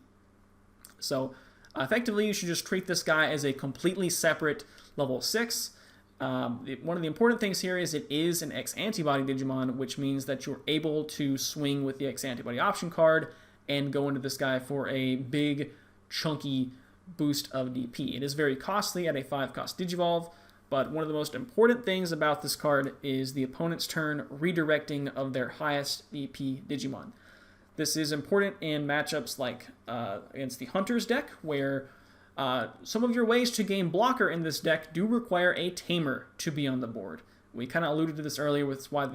Speaker 1: So effectively, you should just treat this guy as a completely separate level 6. One of the important things here is it is an X-Antibody Digimon, which means that you're able to swing with the X-Antibody option card and go into this guy for a big, chunky boost of DP. It is very costly at a 5-cost Digivolve, but one of the most important things about this card is the opponent's turn redirecting of their highest DP Digimon. This is important in matchups like against the Hunters deck, where some of your ways to gain blocker in this deck do require a Tamer to be on the board. We kind of alluded to this earlier with why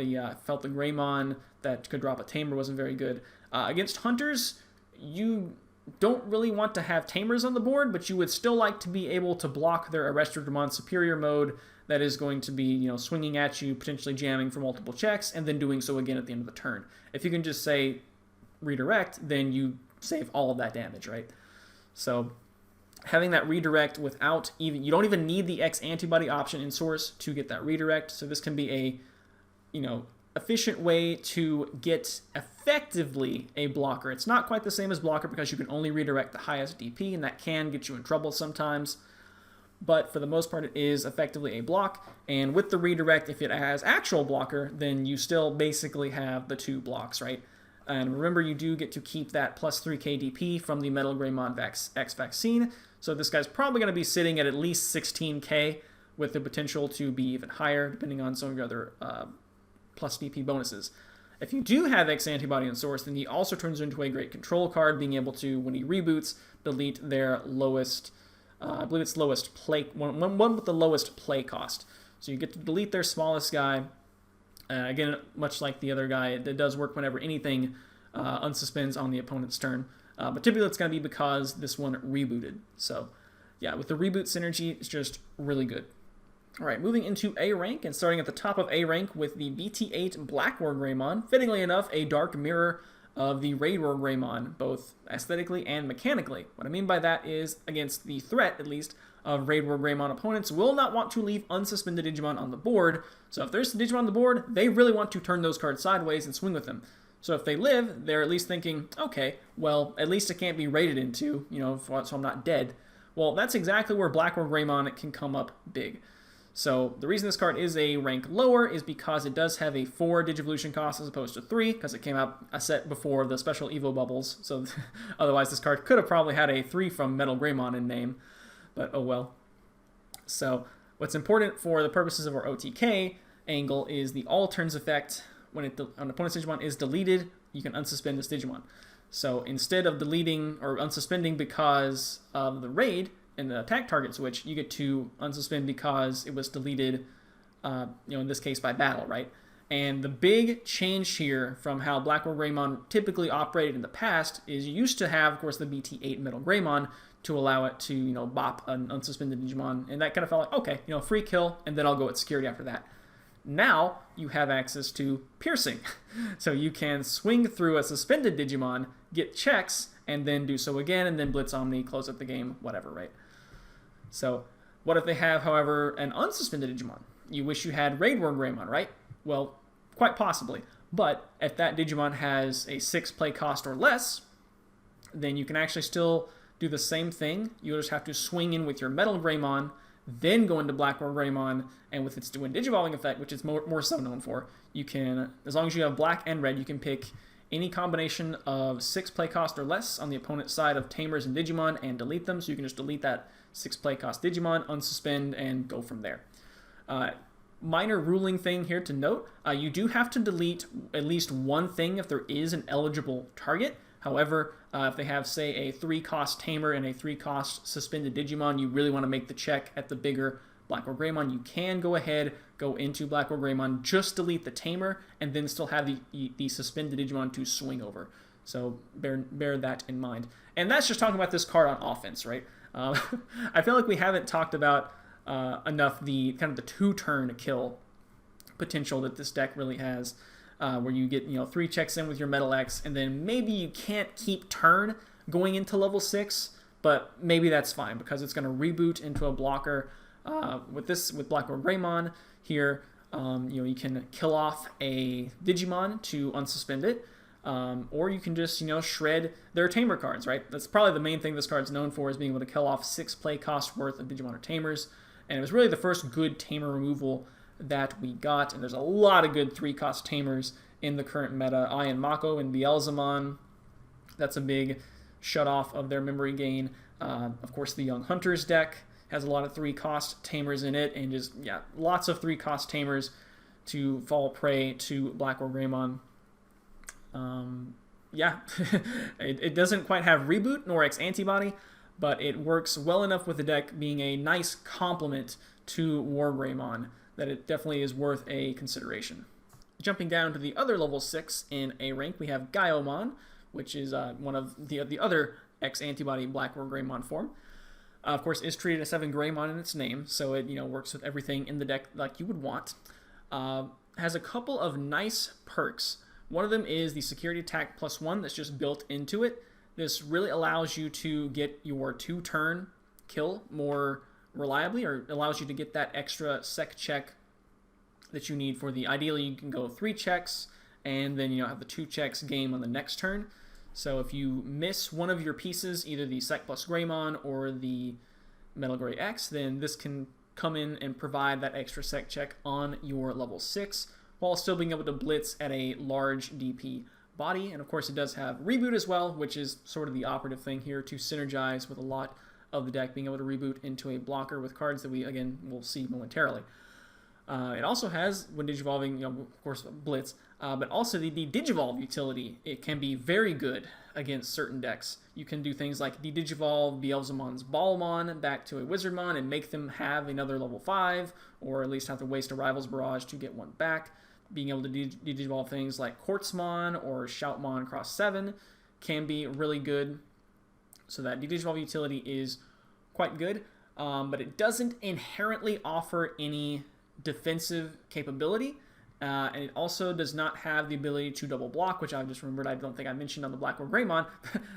Speaker 1: felt the Greymon that could drop a Tamer wasn't very good. Against Hunters, you don't really want to have Tamers on the board, but you would still like to be able to block their Arrestordemon Superior mode that is going to be, swinging at you, potentially jamming for multiple checks, and then doing so again at the end of the turn. If you can just say redirect, then you save all of that damage, right? So having that redirect without you don't even need the X antibody option in source to get that redirect. So this can be a, efficient way to get effectively a blocker. It's not quite the same as blocker because you can only redirect the highest DP, and that can get you in trouble sometimes. But for the most part, it is effectively a block. And with the redirect, if it has actual blocker, then you still basically have the 2 blocks, right? And remember, you do get to keep that plus 3k DP from the Metal Greymon X vaccine. So this guy's probably going to be sitting at least 16k with the potential to be even higher, depending on some of your other plus DP bonuses. If you do have X antibody in source, then he also turns into a great control card, being able to, when he reboots, delete their lowest, I believe it's lowest play, one with the lowest play cost. So you get to delete their smallest guy. Again, much like the other guy, it does work whenever anything unsuspends on the opponent's turn. But typically it's going to be because this one rebooted. So yeah, with the reboot synergy, it's just really good. All right, moving into A rank and starting at the top of A rank with the BT8 Black WarGreymon. Fittingly enough, a dark mirror of the Raid WarGreymon, both aesthetically and mechanically. What I mean by that is, against the threat, at least, of Raid WarGreymon opponents will not want to leave unsuspended Digimon on the board. So if there's a Digimon on the board, they really want to turn those cards sideways and swing with them. So if they live, they're at least thinking, okay, well, at least it can't be raided into, so I'm not dead. Well, that's exactly where Black WarGreymon can come up big. So the reason this card is a rank lower is because it does have a 4 Digivolution cost as opposed to 3, because it came out a set before the special Evo bubbles. So otherwise this card could have probably had a 3 from Metal Greymon in name, but oh well. So what's important for the purposes of our OTK angle is the all turns effect. When an opponent's Digimon is deleted, you can unsuspend this Digimon. So instead of deleting or unsuspending because of the raid, in the attack target switch, you get to unsuspend because it was deleted, in this case by battle, right? And the big change here from how Black WarGreymon typically operated in the past is you used to have, of course, the BT8 Metal Greymon to allow it to, bop an unsuspended Digimon, and that kind of felt like, okay, free kill, and then I'll go at security after that. Now you have access to piercing, so you can swing through a suspended Digimon, get checks, and then do so again, and then Blitz Omni, close up the game, whatever, right? So what if they have, however, an unsuspended Digimon? You wish you had Raid WarGreymon, right? Well, quite possibly. But if that Digimon has a 6 play cost or less, then you can actually still do the same thing. You'll just have to swing in with your Metal Greymon, then go into Black WarGreymon, and with its Twin Digivolving effect, which it's more so known for, you can, as long as you have black and red, you can pick any combination of 6 play cost or less on the opponent's side of Tamers and Digimon and delete them. So you can just delete that 6 play cost Digimon, unsuspend, and go from there. Minor ruling thing here to note, you do have to delete at least one thing if there is an eligible target. However, if they have, say, a 3-cost Tamer and a 3-cost suspended Digimon, you really want to make the check at the bigger Black WarGreymon. You can go ahead, go into Black WarGreymon, just delete the Tamer, and then still have the suspended Digimon to swing over. So bear that in mind. And that's just talking about this card on offense, right? I feel like we haven't talked about enough the kind of the 2-turn kill potential that this deck really has, where you get 3 checks in with your Metal X, and then maybe you can't keep turn going into level 6, but maybe that's fine because it's going to reboot into a blocker. With Black WarGreymon here, you can kill off a Digimon to unsuspend it. Or you can just, shred their Tamer cards, right? That's probably the main thing this card's known for, is being able to kill off 6 play cost worth of Digimon or Tamers. And it was really the first good Tamer removal that we got. And there's a lot of good 3-cost Tamers in the current meta. Ian Mako and Beelzemon. That's a big shut-off of their memory gain. Of course, the Young Hunters deck has a lot of 3-cost Tamers in it. And just, lots of 3-cost Tamers to fall prey to Black WarGreymon. yeah, it doesn't quite have reboot nor X antibody, but it works well enough with the deck being a nice complement to WarGreymon that it definitely is worth a consideration. Jumping down to the other level 6 in A rank, we have Gaiomon, which is one of the other X antibody Black WarGreymon form. Of course, is treated as 7 Greymon in its name, so it works with everything in the deck like you would want. Has a couple of nice perks. One of them is the security attack +1 that's just built into it. This really allows you to get your 2-turn kill more reliably, or allows you to get that extra sec check that you need for the, ideally you can go 3 checks and then have the 2 checks game on the next turn. So if you miss one of your pieces, either the Sec plus Greymon or the Metal Gray X, then this can come in and provide that extra sec check on your level 6 while still being able to blitz at a large DP body. And of course it does have reboot as well, which is sort of the operative thing here to synergize with a lot of the deck, being able to reboot into a blocker with cards that we, again, will see momentarily. It also has, when Digivolving, of course, Blitz, but also the Digivolve utility. It can be very good against certain decks. You can do things like Digivolve Beelzemon's Ballmon back to a Wizardmon and make them have another level 5, or at least have to waste a Rival's Barrage to get one back. Being able to Digivolve things like Quartzmon or Shoutmon Cross 7 can be really good. So that Digivolve utility is quite good, but it doesn't inherently offer any defensive capability, and it also does not have the ability to double block, which I just remembered I don't think I mentioned on the Black WarGreymon.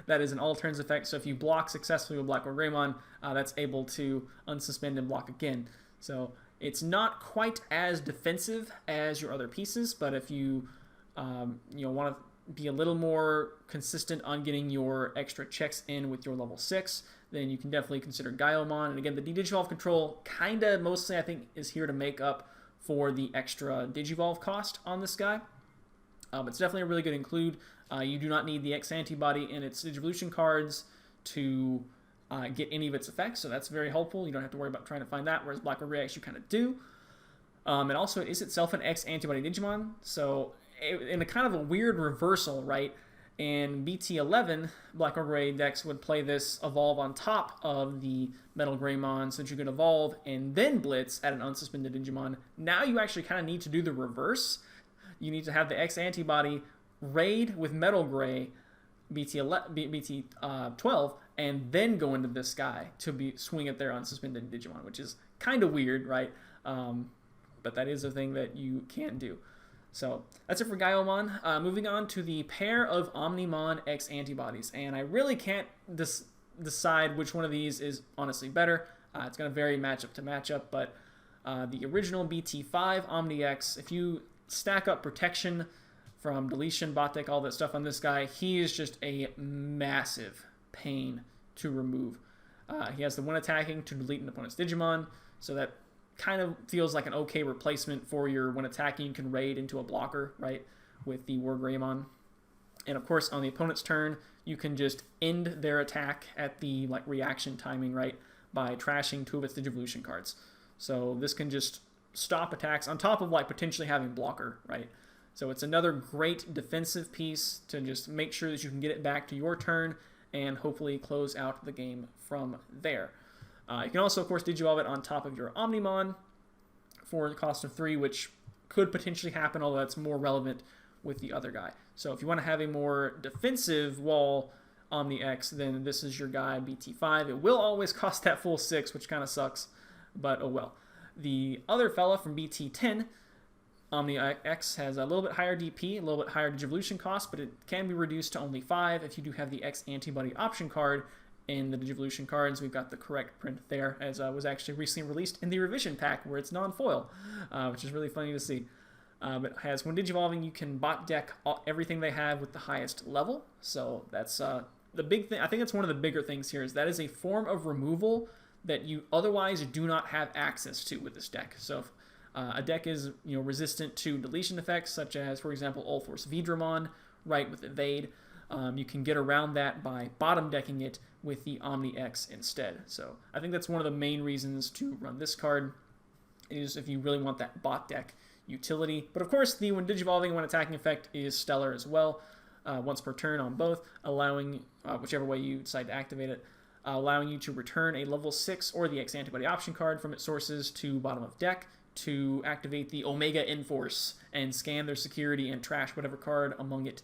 Speaker 1: That is an all turns effect, so if you block successfully with Black WarGreymon, that's able to unsuspend and block again. So it's not quite as defensive as your other pieces, but if you want to be a little more consistent on getting your extra checks in with your level 6, then you can definitely consider Gaiomon. And again, the Digivolve control kind of mostly, I think, is here to make up for the extra Digivolve cost on this guy. But it's definitely a really good include. You do not need the X antibody in its Digivolution cards to get any of its effects, so that's very helpful. You don't have to worry about trying to find that, whereas Black WarGreymon you kind of do. And also, it is itself an X antibody Digimon, so in a kind of a weird reversal, right? In BT11, Black WarGreymon decks would play this evolve on top of the Metal Greymon so that you could evolve and then blitz at an unsuspended Digimon. Now you actually kind of need to do the reverse. You need to have the X antibody raid with Metal Gray BT12 and then go into this guy to swing at their unsuspended Digimon, which is kind of weird, right? But that is a thing that you can do. So that's it for Gaiomon. Moving on to the pair of Omnimon X antibodies, and I really can't decide which one of these is honestly better. It's going to vary matchup to matchup, but the original BT5 Omni X, if you stack up protection from deletion, bot deck, all that stuff on this guy, he is just a massive pain to remove. He has the one attacking to delete an opponent's Digimon, so that kind of feels like an okay replacement for your when attacking you can raid into a blocker, right, with the WarGreymon. And of course on the opponent's turn you can just end their attack at the reaction timing, right, by trashing 2 of its Digivolution cards. So this can just stop attacks on top of potentially having blocker, right? So it's another great defensive piece to just make sure that you can get it back to your turn and hopefully close out the game from there. You can also, of course, Digivolve it on top of your Omnimon for the cost of 3, which could potentially happen, although that's more relevant with the other guy. So if you want to have a more defensive wall Omni X, then this is your guy, BT5. It will always cost that full 6, which kind of sucks, but oh well. The other fella from BT10, Omni X, has a little bit higher DP, a little bit higher Digivolution cost, but it can be reduced to only 5 if you do have the X antibody option card in the Digivolution cards. We've got the correct print there, as was actually recently released in the revision pack where it's non-foil, which is really funny to see. But it has, when Digivolving, you can bot deck everything they have with the highest level. So that's the big thing. I think that's one of the bigger things here, is that is a form of removal that you otherwise do not have access to with this deck. So if a deck is resistant to deletion effects, such as, for example, Ulforce Vidramon, right, with Evade, you can get around that by bottom decking it with the Omni X instead. So I think that's one of the main reasons to run this card, is if you really want that bot deck utility. But of course, the when Digivolving, when attacking effect is stellar as well. once per turn on both, allowing, whichever way you decide to activate it, allowing you to return a level 6 or the X antibody option card from its sources to bottom of deck to activate the Omega Enforce and scan their security and trash whatever card among it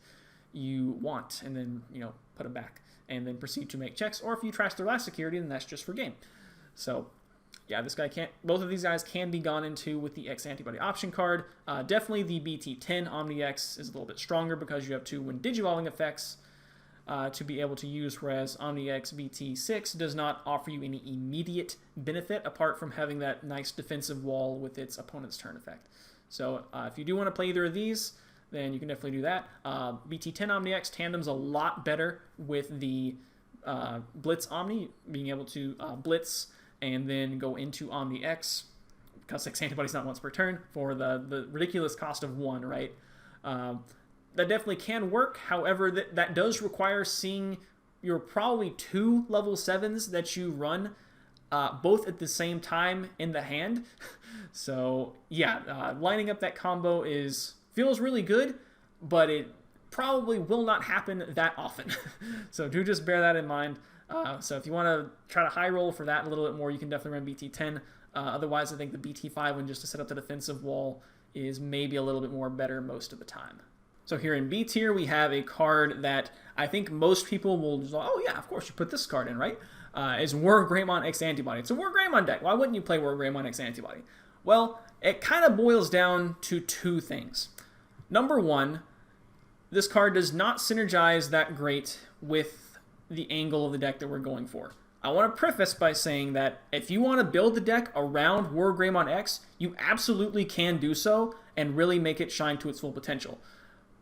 Speaker 1: you want, and then, put them back, and then proceed to make checks. Or if you trash their last security, then that's just for game. So, yeah, both of these guys can be gone into with the X antibody option card. Definitely the BT10 Omni X is a little bit stronger because you have 2 when digivolving effects to be able to use, whereas Omni X BT6 does not offer you any immediate benefit apart from having that nice defensive wall with its opponent's turn effect. So if you do want to play either of these, then you can definitely do that. BT10 Omni X tandem's a lot better with the Blitz Omni, being able to blitz and then go into Omni X, because X antibody's not once per turn, for the ridiculous cost of 1, right? That definitely can work. However, that does require seeing your probably 2 level 7s that you run both at the same time in the hand. So yeah, lining up that combo feels really good, but it probably will not happen that often. So do just bear that in mind. So if you want to try to high roll for that a little bit more, you can definitely run BT10. Otherwise, I think the BT5 one, just to set up the defensive wall, is maybe a little bit more better most of the time. So here in B tier, we have a card that I think most people will just, oh yeah, of course you put this card in, right? Is WarGreymon X Antibody. It's a WarGreymon deck. Why wouldn't you play WarGreymon X Antibody? Well, it kind of boils down to 2 things. Number 1, this card does not synergize that great with the angle of the deck that we're going for. I want to preface by saying that if you want to build the deck around WarGreymon X, you absolutely can do so and really make it shine to its full potential.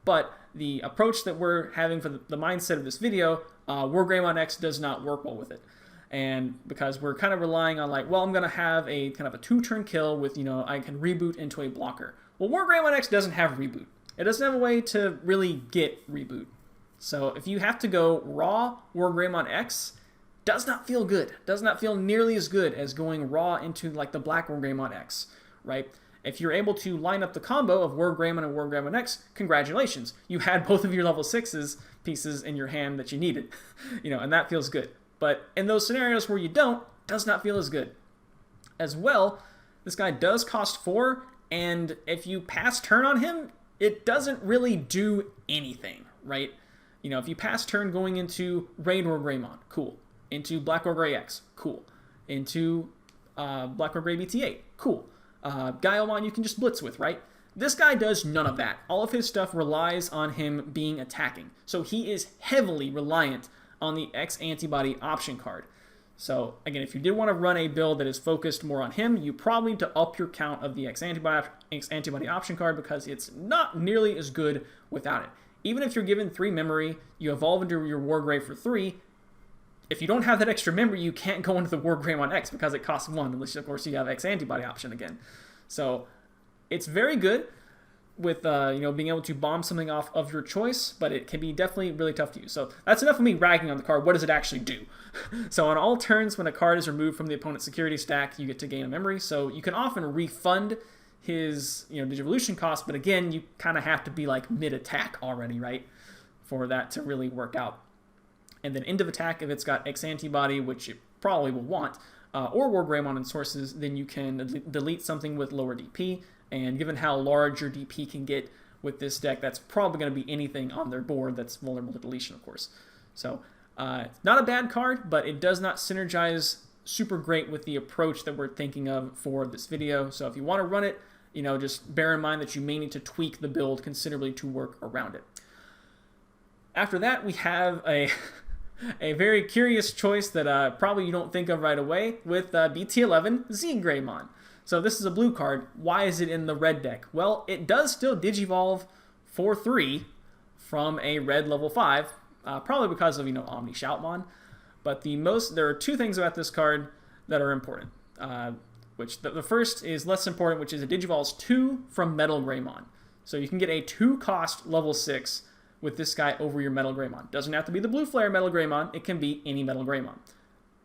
Speaker 1: But the approach that we're having for the mindset of this video, WarGreymon X does not work well with it. And because we're kind of relying on I'm going to have a kind of a 2-turn kill with, I can reboot into a blocker. Well, WarGreymon X doesn't have reboot. It doesn't have a way to really get reboot. So if you have to go raw WarGreymon X, does not feel good. Does not feel nearly as good as going raw into the black WarGreymon X, right? If you're able to line up the combo of WarGreymon and WarGreymon X, congratulations. You had both of your level 6s pieces in your hand that you needed, and that feels good. But in those scenarios where you don't, does not feel as good. As well, this guy does cost 4, and if you pass turn on him, it doesn't really do anything, right? If you pass turn going into Raid WarGreymon, cool. Into Black WarGrey X, cool. Into Black WarGrey BT8, cool. Gaiomon you can just blitz with, right? This guy does none of that. All of his stuff relies on him being attacking. So he is heavily reliant on the X antibody option card. So again, if you did want to run a build that is focused more on him, you probably need to up your count of the X antibody option card because it's not nearly as good without it. Even if you're given 3 memory, you evolve into your WarGrey for 3. If you don't have that extra memory, you can't go into the WarGreymon X because it costs 1, unless of course you have X antibody option again. So it's very good with being able to bomb something off of your choice, but it can be definitely really tough to use. So that's enough of me ragging on the card. What does it actually do? So on all turns, when a card is removed from the opponent's security stack, you get to gain a memory. So you can often refund his Digivolution cost, but again, you kind of have to be mid-attack already, right, for that to really work out. And then end of attack, if it's got X antibody, which it probably will want, or WarGreymon in sources, then you can delete something with lower DP. And given how large your DP can get with this deck, that's probably going to be anything on their board that's vulnerable to deletion, of course. So not a bad card, but it does not synergize super great with the approach that we're thinking of for this video. So if you want to run it, just bear in mind that you may need to tweak the build considerably to work around it. After that, we have a very curious choice that probably you don't think of right away with BT11 WarGreymon. So this is a blue card. Why is it in the red deck? Well, it does still Digivolve for 3 from a red level 5, probably because of, Omni Shoutmon. But there are 2 things about this card that are important. Which the first is less important, which is it Digivolves 2 from Metal Greymon. So you can get a 2-cost level 6 with this guy over your Metal Greymon. Doesn't have to be the Blue Flare Metal Greymon. It can be any Metal Greymon.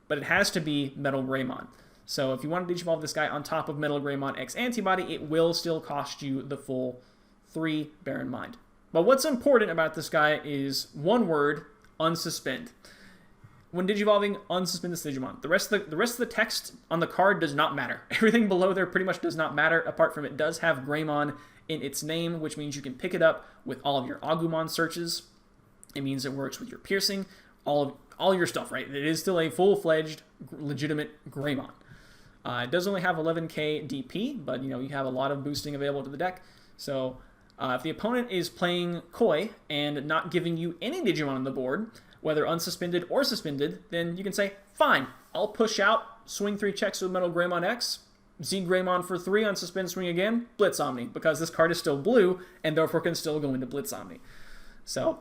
Speaker 1: But it has to be Metal Greymon. So if you want to Digivolve this guy on top of Metal Greymon X Antibody, it will still cost you the full 3, bear in mind. But what's important about this guy is one word, unsuspend. When digivolving, unsuspend this Digimon. The rest of the text on the card does not matter. Everything below there pretty much does not matter, apart from it does have Greymon in its name, which means you can pick it up with all of your Agumon searches. It means it works with your piercing, all your stuff, right? It is still a full-fledged, legitimate Greymon. It does only have 11k DP, but you have a lot of boosting available to the deck. So if the opponent is playing coy and not giving you any Digimon on the board, whether unsuspended or suspended, then you can say, fine, I'll push out, swing 3 checks with Metal Greymon X, Z Greymon for 3, unsuspend, swing again, Blitz Omni, because this card is still blue, and therefore can still go into Blitz Omni. So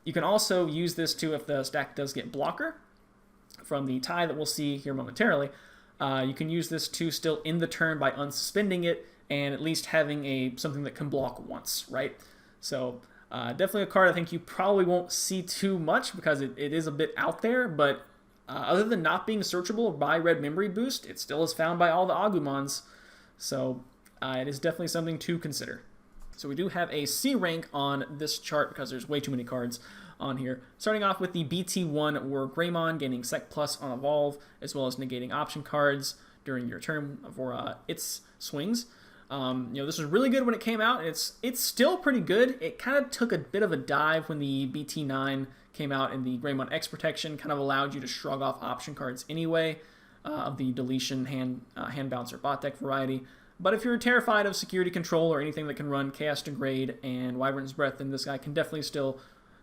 Speaker 1: you can also use this too if the stack does get blocker from the tie that we'll see here momentarily. You can use this to still end the turn by unsuspending it and at least having something that can block once, right? So definitely a card I think you probably won't see too much because it is a bit out there, but other than not being searchable by Red Memory Boost, it still is found by all the Agumons, so it is definitely something to consider. So we do have a C rank on this chart because there's way too many cards on here. Starting off with the BT1 WarGreymon, gaining Sec Plus on Evolve, as well as negating option cards during your turn for its swings. This was really good when it came out, and it's still pretty good. It kind of took a bit of a dive when the BT9 came out, and the Greymon X protection kind of allowed you to shrug off option cards anyway, of the deletion hand bouncer bot deck variety. But if you're terrified of security control or anything that can run Chaos Degrade and Wyvern's Breath, then this guy can definitely still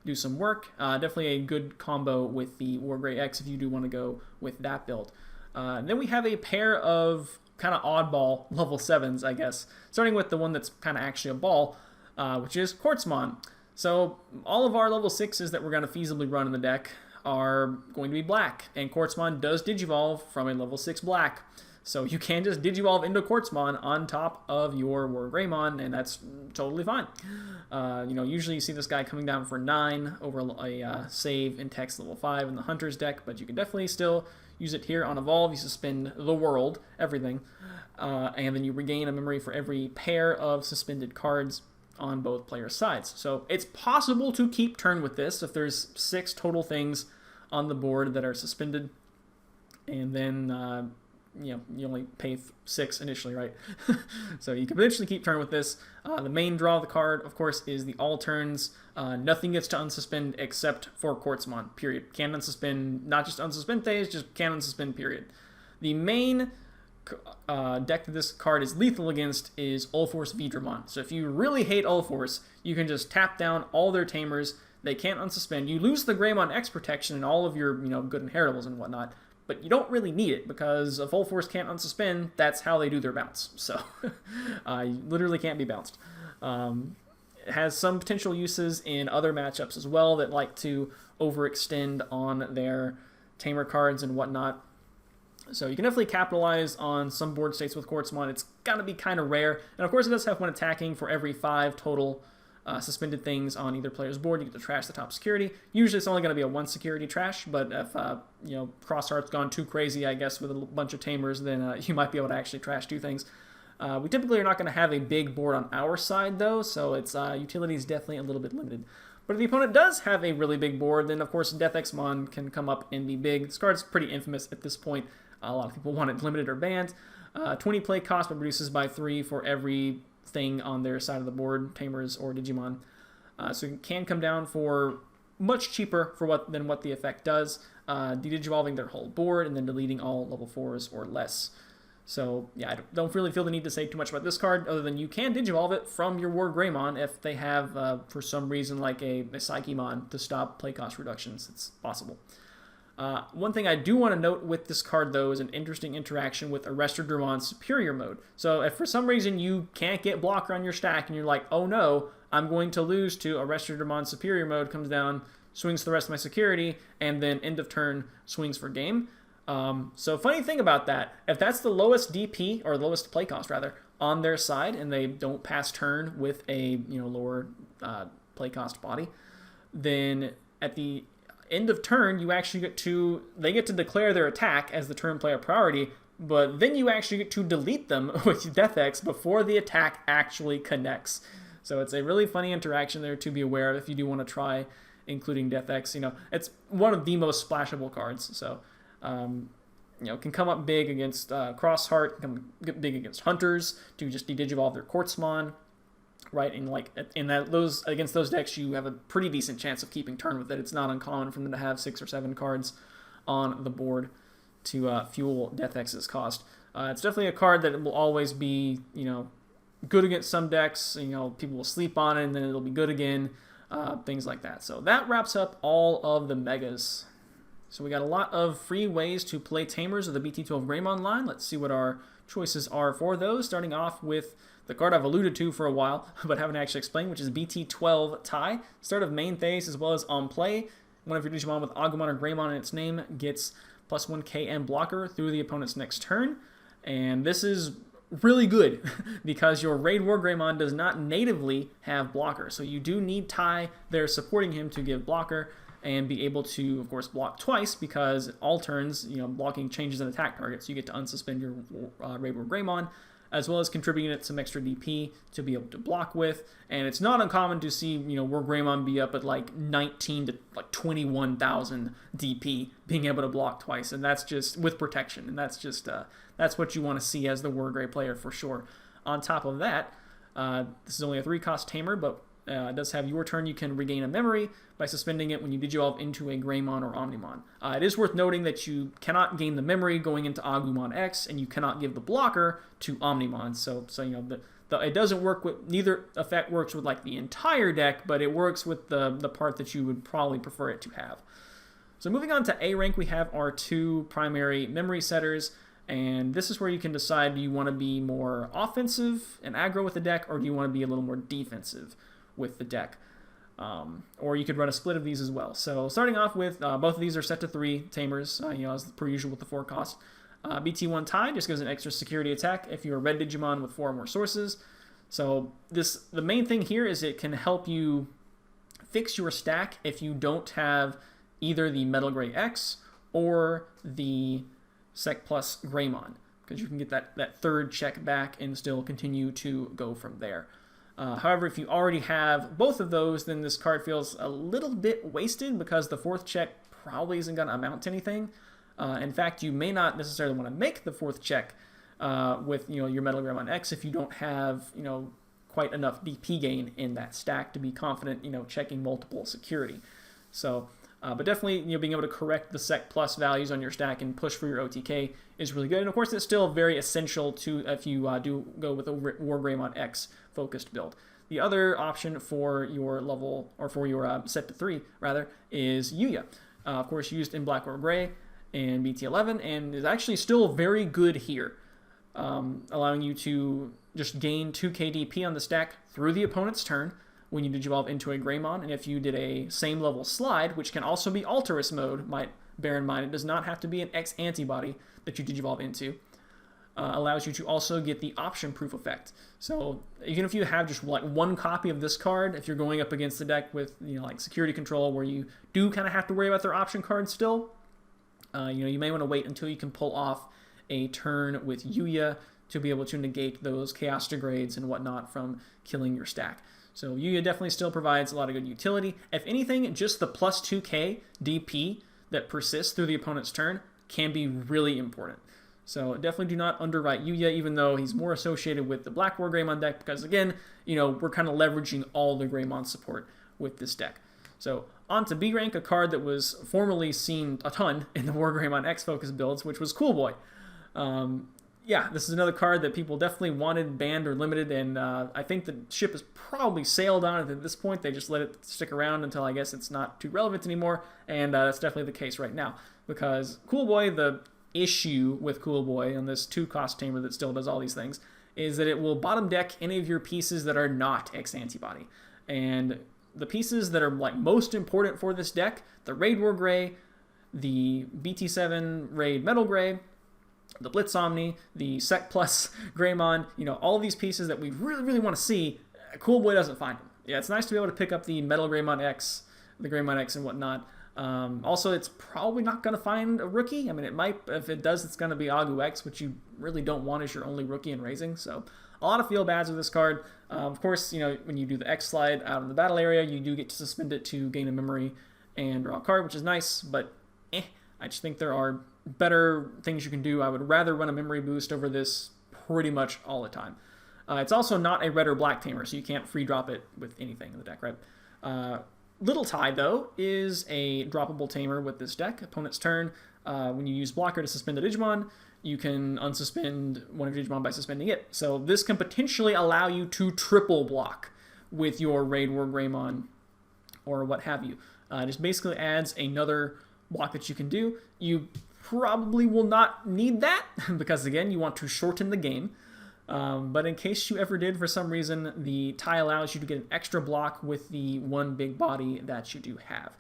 Speaker 1: do some work. Definitely a good combo with the Wargrey X if you do want to go with that build. Then we have a pair of kind of oddball level 7s, I guess. Starting with the one that's kind of actually a ball, which is Quartzmon. So all of our level 6s that we're going to feasibly run in the deck are going to be black, and Quartzmon does digivolve from a level 6 black. So you can just digivolve into Quartzmon on top of your WarGreymon, and that's totally fine. Usually you see this guy coming down for 9 over a save in text level 5 in the Hunter's deck, but you can definitely still use it here on Evolve. You suspend the world, everything, and then you regain a memory for every pair of suspended cards on both players' sides. So it's possible to keep turn with this if there's 6 total things on the board that are suspended, and then you only pay 6 initially, right? So you can potentially keep turn with this. The main draw of the card, of course, is the all turns. Nothing gets to unsuspend except for Quartzmon, period. Can unsuspend, not just unsuspend phase, just can unsuspend, period. The main deck that this card is lethal against is Ulforce Vidramon. So if you really hate Ulforce, you can just tap down all their tamers. They can't unsuspend. You lose the Greymon X protection and all of your good inheritables and whatnot, but you don't really need it because if Ulforce can't unsuspend, that's how they do their bounce. So you literally can't be bounced. It has some potential uses in other matchups as well that like to overextend on their tamer cards and whatnot. So you can definitely capitalize on some board states with Quartzmon. It's going to be kind of rare. And of course it does have one attacking for every 5 total suspended things on either player's board. You get to trash the top security. Usually it's only going to be a 1 security trash, but if Crossheart's gone too crazy, I guess, with a bunch of tamers, then you might be able to actually trash 2 things. We typically are not going to have a big board on our side, though, so its utility is definitely a little bit limited. But if the opponent does have a really big board, then of course Death X-Mon can come up and be big. This card's pretty infamous at this point. A lot of people want it limited or banned. 20 play cost, but reduces by 3 for every thing on their side of the board, Tamers or Digimon. So it can come down for much cheaper than what the effect does, de-digivolving their whole board and then deleting all level 4s or less. So yeah, I don't really feel the need to say too much about this card, other than you can digivolve it from your WarGreymon if they have, for some reason, like a Psychemon to stop play cost reductions. It's possible. One thing I do want to note with this card, though, is an interesting interaction with Arrestor Drumon's Superior Mode. So if for some reason you can't get blocker on your stack and you're like, oh no, I'm going to lose to Arrestor Drumon's Superior Mode, comes down, swings the rest of my security, and then end of turn swings for game. So funny thing about that, if that's the lowest DP, or lowest play cost rather, on their side, and they don't pass turn with a lower play cost body, then at the end of turn, they get to declare their attack as the turn player priority, but then you actually get to delete them with Death X before the attack actually connects. So it's a really funny interaction there to be aware of if you do want to try including Death X. It's one of the most splashable cards. So, can come up big against Crossheart, come big against Hunters to just de-digivolve their Quartzmon, right? And those against those decks, you have a pretty decent chance of keeping turn with it. It's not uncommon for them to have 6 or 7 cards on the board to fuel Death X's cost. It's definitely a card that will always be, good against some decks. People will sleep on it, and then it'll be good again. Things like that. So that wraps up all of the megas. So we got a lot of free ways to play Tamers of the BT12 WarGreymon line. Let's see what our choices are for those, starting off with the card I've alluded to for a while, but haven't actually explained, which is BT12 Tie. Start of main phase as well as on play. One of your Digimon with Agumon or Greymon in its name gets +1 KM blocker through the opponent's next turn. And this is really good because your Raid WarGreymon does not natively have blocker. So you do need Tie there supporting him to give blocker and be able to, of course, block twice because all turns, blocking changes an attack target. So you get to unsuspend your Raid WarGreymon as well as contributing it some extra DP to be able to block with. And it's not uncommon to see, WarGreymon be up at like 19 to like 21,000 DP being able to block twice. And that's just with protection. And that's just, that's what you want to see as the WarGrey player for sure. On top of that, this is only a 3-cost Tamer, but it does have your turn. You can regain a memory by suspending it when you Digivolve into a Greymon or Omnimon. It is worth noting that you cannot gain the memory going into Agumon X, and you cannot give the blocker to Omnimon. So it doesn't work with, neither effect works with like the entire deck, but it works with the part that you would probably prefer it to have. So moving on to A rank, we have our 2 primary memory setters. And this is where you can decide, do you want to be more offensive and aggro with the deck, or do you want to be a little more defensive with the deck? Or you could run a split of these as well. So starting off with, both of these are set to 3 Tamers, as per usual with the 4 cost. BT1 Tie just gives an extra security attack if you're a red Digimon with 4 or more sources. So the main thing here is it can help you fix your stack if you don't have either the Metal Gray X or the Sec Plus Greymon, because you can get that 3rd check back and still continue to go from there. However, if you already have both of those, then this card feels a little bit wasted because the 4th check probably isn't going to amount to anything. In fact, you may not necessarily want to make the 4th check with your Metal Greymon X if you don't have quite enough DP gain in that stack to be confident checking multiple security. So. But definitely, being able to correct the Sec Plus values on your stack and push for your OTK is really good. And of course, it's still very essential to if you do go with a WarGreymon X focused build. The other option for your level, or for your set to 3 rather, is Yuya. Of course, used in Black or Gray and BT11, and is actually still very good here, allowing you to just gain 2 KDP on the stack through the opponent's turn when you Digivolve into a Greymon, and if you did a same level slide, which can also be Alterous mode, might bear in mind it does not have to be an X antibody that you Digivolve into, allows you to also get the option proof effect. So even if you have just like 1 copy of this card, if you're going up against the deck with like security control where you do kind of have to worry about their option cards still, you may want to wait until you can pull off a turn with Yuya to be able to negate those chaos degrades and whatnot from killing your stack. So Yuya definitely still provides a lot of good utility. If anything, just the plus 2k DP that persists through the opponent's turn can be really important. So definitely do not underwrite Yuya, even though he's more associated with the Black WarGreymon deck, because again, we're kind of leveraging all the Greymon support with this deck. So on to B rank, a card that was formerly seen a ton in the WarGreymon X focus builds, which was Cool Boy. Yeah, this is another card that people definitely wanted banned or limited, and I think the ship has probably sailed on it at this point. They just let it stick around until I guess it's not too relevant anymore, and that's definitely the case right now. Because Cool Boy, the issue with Cool Boy on this 2-cost Tamer that still does all these things, is that it will bottom deck any of your pieces that are not X antibody. And the pieces that are like most important for this deck, the Raid WarGrey, the BT7 Raid Metal Gray, the Blitz Omni, the Sec Plus Greymon, all of these pieces that we really, really want to see, Cool Boy doesn't find them. Yeah, it's nice to be able to pick up the Metal Greymon X, the Greymon X and whatnot, Also, it's probably not going to find a rookie. I mean, it might. If it does, it's going to be Agu X, which you really don't want as your only rookie in raising. So a lot of feel bads with this card. Of course, when you do the X slide out of the battle area, you do get to suspend it to gain a memory and draw a card, which is nice, but I just think there are better things you can do. I would rather run a memory boost over this pretty much all the time. It's also not a red or black tamer, so you can't free drop it with anything in the deck, right? Little Tie, though, is a droppable tamer with this deck. Opponent's turn, when you use blocker to suspend a Digimon, you can unsuspend one of your Digimon by suspending it. So this can potentially allow you to triple block with your Raid WarGreymon or what have you. It just basically adds another block that you can do. You probably will not need that because, again, you want to shorten the game. But in case you ever did, for some reason, the tie allows you to get an extra block with the one big body that you do have.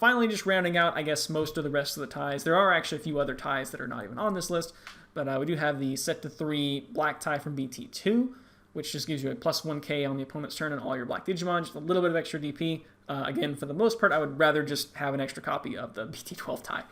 Speaker 1: Finally, just rounding out, I guess, most of the rest of the ties. There are actually a few other ties that are not even on this list, but we do have the set to 3 black tie from BT2, which just gives you a plus 1k on the opponent's turn on all your black Digimon, just a little bit of extra DP. Again, for the most part, I would rather just have an extra copy of the BT12 tie.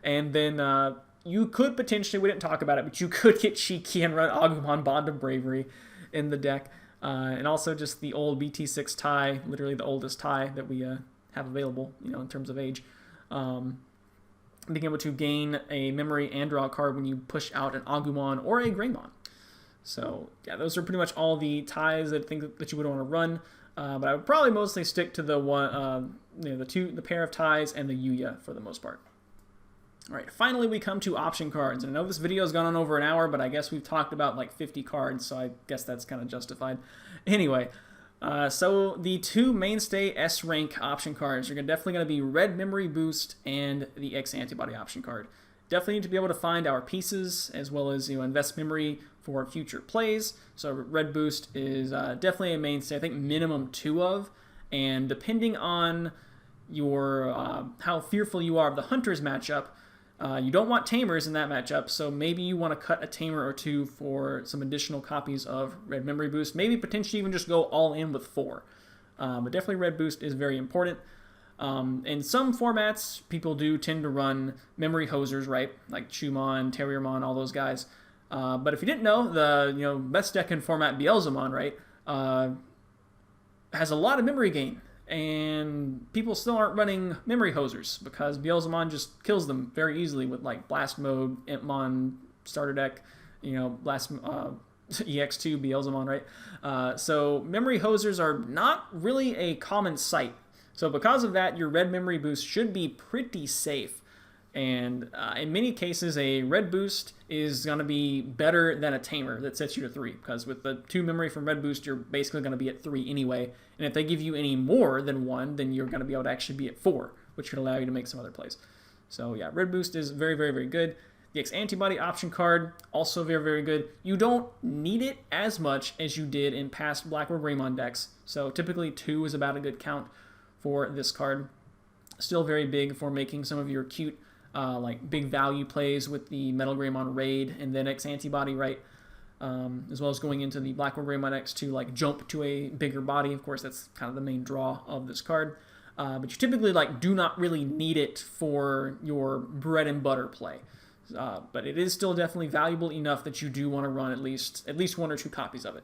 Speaker 1: And then you could potentially, we didn't talk about it, but you could get cheeky and run Agumon Bond of Bravery in the deck. And also just the old BT6 tie, literally the oldest tie that we have available, in terms of age. Being able to gain a memory and draw a card when you push out an Agumon or a Greymon. So yeah, those are pretty much all the ties that I think that you would want to run. But I would probably mostly stick to the one, the pair of ties and the Yuya for the most part. All right, finally we come to option cards. And I know this video has gone on over an hour, but I guess we've talked about like 50 cards, so I guess that's kind of justified. Anyway, so the 2 mainstay S rank option cards are definitely going to be Red Memory Boost and the X Antibody option card. Definitely need to be able to find our pieces as well as invest memory for future plays. So Red Boost is definitely a mainstay. I think minimum 2 of, and depending on your how fearful you are of the Hunters matchup. You don't want tamers in that matchup, so maybe you want to cut a tamer or 2 for some additional copies of Red Memory Boost. Maybe potentially even just go all in with 4. But definitely Red Boost is very important. In some formats, people do tend to run memory hosers, right? Like Chumon, Terriermon, all those guys. But if you didn't know, the best deck in format Beelzemon, right, has a lot of memory gain. And people still aren't running memory hosers because Beelzemon just kills them very easily with like Blast Mode, Impmon, starter deck, Blast EX2 Beelzemon, right? So memory hosers are not really a common sight. So because of that, your Red Memory Boost should be pretty safe. And in many cases, a Red Boost is going to be better than a Tamer that sets you to 3, because with the 2 memory from Red Boost, you're basically going to be at 3 anyway. And if they give you any more than 1, then you're going to be able to actually be at 4, which could allow you to make some other plays. So yeah, Red Boost is very, very, very good. The X Antibody option card, also very, very good. You don't need it as much as you did in past Black WarGreymon decks. So typically 2 is about a good count for this card. Still very big for making some of your cute like big value plays with the Metal Greymon Raid and then X Antibody, right? As well as going into the Black WarGreymon X to like jump to a bigger body. Of course, that's kind of the main draw of this card. But you typically do not really need it for your bread and butter play. But it is still definitely valuable enough that you do want to run at least 1 or 2 copies of it.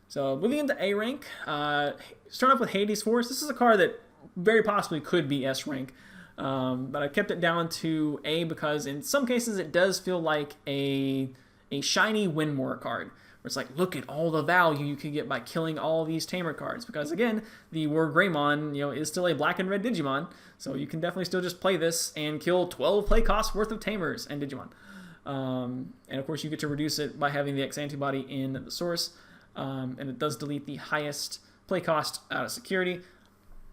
Speaker 1: So moving into A rank, start off with Hades Force. This is a card that very possibly could be S rank. But I kept it down to A because in some cases it does feel like a shiny Winmore card, where it's like, look at all the value you can get by killing all these Tamer cards. Because again, the WarGreymon, is still a black and red Digimon, so you can definitely still just play this and kill 12 play costs worth of Tamers and Digimon. And of course you get to reduce it by having the X Antibody in the source, and it does delete the highest play cost out of security.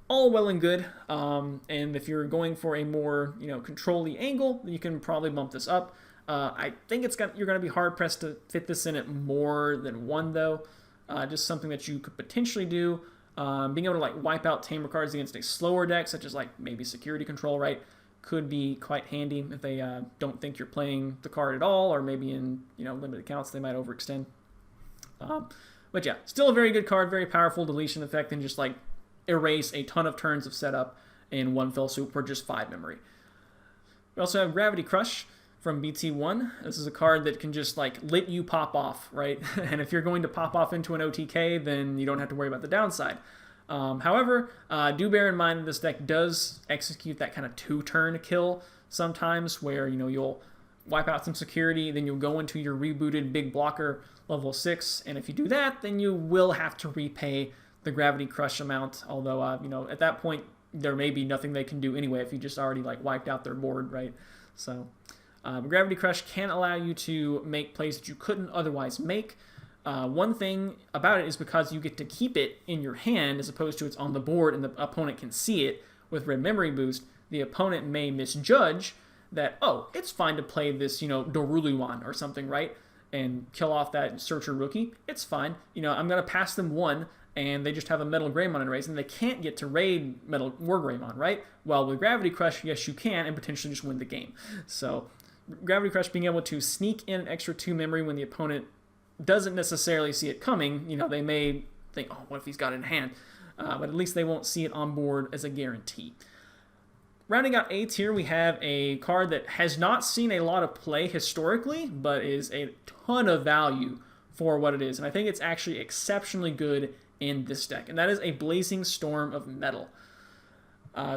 Speaker 1: All well and good, and if you're going for a more, control-y angle, you can probably bump this up. I think you're going to be hard-pressed to fit this in at more than 1, though. Just something that you could potentially do. Being able to, wipe out Tamer cards against a slower deck, such as, maybe Security Control, right, could be quite handy if they don't think you're playing the card at all, or maybe in, limited counts they might overextend. But yeah, still a very good card, very powerful deletion effect, and just, erase a ton of turns of setup in one fell swoop for just 5 memory. We also have Gravity Crush from BT1. This is a card that can just like let you pop off, right? And if you're going to pop off into an OTK, then you don't have to worry about the downside. However, do bear in mind that this deck does execute that kind of 2-turn kill sometimes, where you'll wipe out some security, then you'll go into your rebooted big blocker level 6, and if you do that, then you will have to repay the Gravity Crush amount. Although at that point there may be nothing they can do anyway if you just already like wiped out their board, right? So Gravity Crush can allow you to make plays that you couldn't otherwise make. One thing about it is because you get to keep it in your hand as opposed to it's on the board and the opponent can see it with red memory boost, the opponent may misjudge that, oh, it's fine to play this, Doruluan or something, right? And kill off that Searcher rookie. It's fine. I'm going to pass them 1 and they just have a Metal Greymon in raise and they can't get to raid Metal WarGreymon, right? Well, with Gravity Crush, yes, you can and potentially just win the game. So Gravity Crush being able to sneak in an extra 2 memory when the opponent doesn't necessarily see it coming. They may think, oh, what if he's got it in hand? But at least they won't see it on board as a guarantee. Rounding out A tier, we have a card that has not seen a lot of play historically, but is a ton of value for what it is. And I think it's actually exceptionally good in this deck. And that is a Blazing Storm of Metal.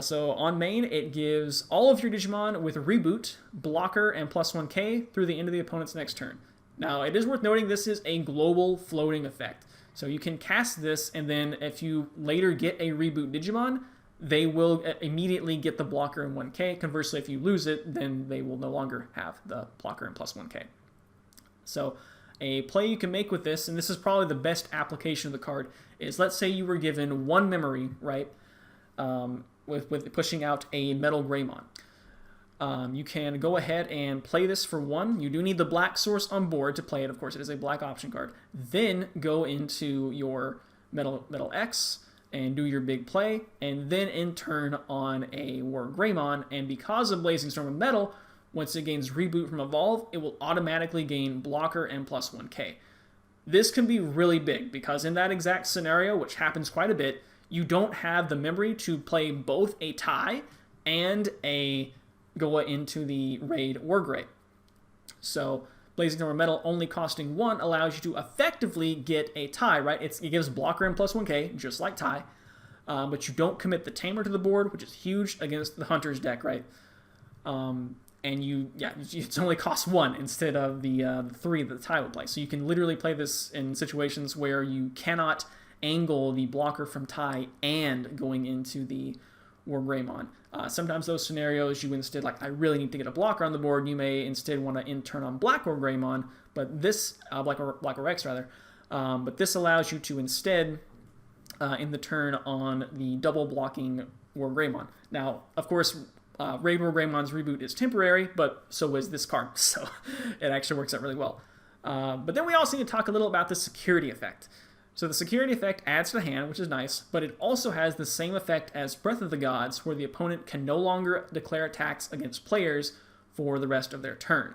Speaker 1: So on main, it gives all of your Digimon with Reboot, Blocker, and +1k through the end of the opponent's next turn. Now, it is worth noting this is a global floating effect. So you can cast this, and then if you later get a Reboot Digimon, they will immediately get the Blocker and 1k. Conversely, if you lose it, then they will no longer have the Blocker and +1k. So a play you can make with this, and this is probably the best application of the card, is let's say you were given 1 memory, right, with pushing out a Metal Greymon. You can go ahead and play this for 1. You do need the black source on board to play it. Of course, it is a black option card. Then go into your Metal X and do your big play, and then in turn on a WarGreymon. And because of Blazing Storm of Metal, once it gains Reboot from Evolve, it will automatically gain Blocker and +1k. This can be really big because in that exact scenario, which happens quite a bit, you don't have the memory to play both a tie and a go into the raid WarGrey. So Blazing Storm of Metal only costing 1 allows you to effectively get a tie, right? It gives Blocker and +1k, just like tie, but you don't commit the Tamer to the board, which is huge against the Hunter's deck, right? And it only costs 1 instead of the 3 that the tie would play. So you can literally play this in situations where you cannot angle the Blocker from tie and going into the WarGreymon. Sometimes those scenarios you instead, like, I really need to get a Blocker on the board, you may instead want to in-turn on Black WarGreymon, but this, Black or X rather, but this allows you to instead, in the turn on the double blocking WarGreymon. Now, of course, Raid WarGreymon's Reboot is temporary, but so is this card, so it actually works out really well. But then we also need to talk a little about the security effect. So the security effect adds to the hand, which is nice, but it also has the same effect as Breath of the Gods, where the opponent can no longer declare attacks against players for the rest of their turn.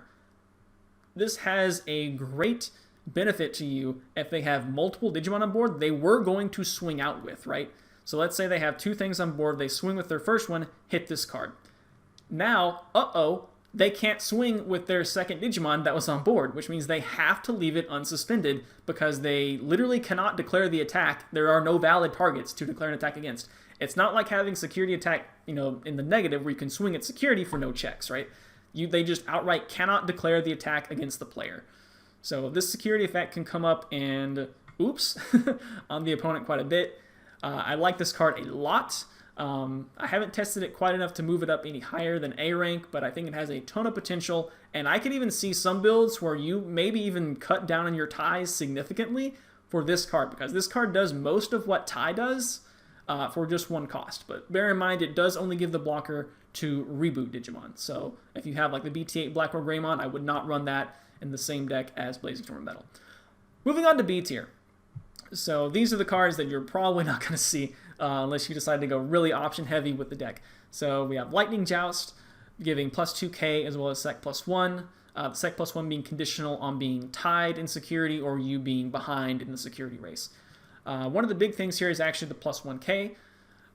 Speaker 1: This has a great benefit to you if they have multiple Digimon on board they were going to swing out with, right? So let's say they have 2 things on board, they swing with their first one, hit this card. Now, they can't swing with their second Digimon that was on board, which means they have to leave it unsuspended because they literally cannot declare the attack. There are no valid targets to declare an attack against. It's not like having security attack, in the negative where you can swing at security for no checks, right? They just outright cannot declare the attack against the player. So this security effect can come up and, on the opponent quite a bit. I like this card a lot. I haven't tested it quite enough to move it up any higher than A rank, but I think it has a ton of potential, and I could even see some builds where you maybe even cut down on your ties significantly for this card, because this card does most of what tie does for just 1 cost. But bear in mind, it does only give the Blocker to Reboot Digimon, so if you have like the BT8 Black WarGreymon, I would not run that in the same deck as Blazing Storm of Metal. Moving on to B tier. So these are the cards that you're probably not going to see unless you decide to go really option heavy with the deck. So we have Lightning Joust, giving +2k as well as Sec +1. The Sec +1 being conditional on being tied in security or you being behind in the security race. One of the big things here is actually the +1k.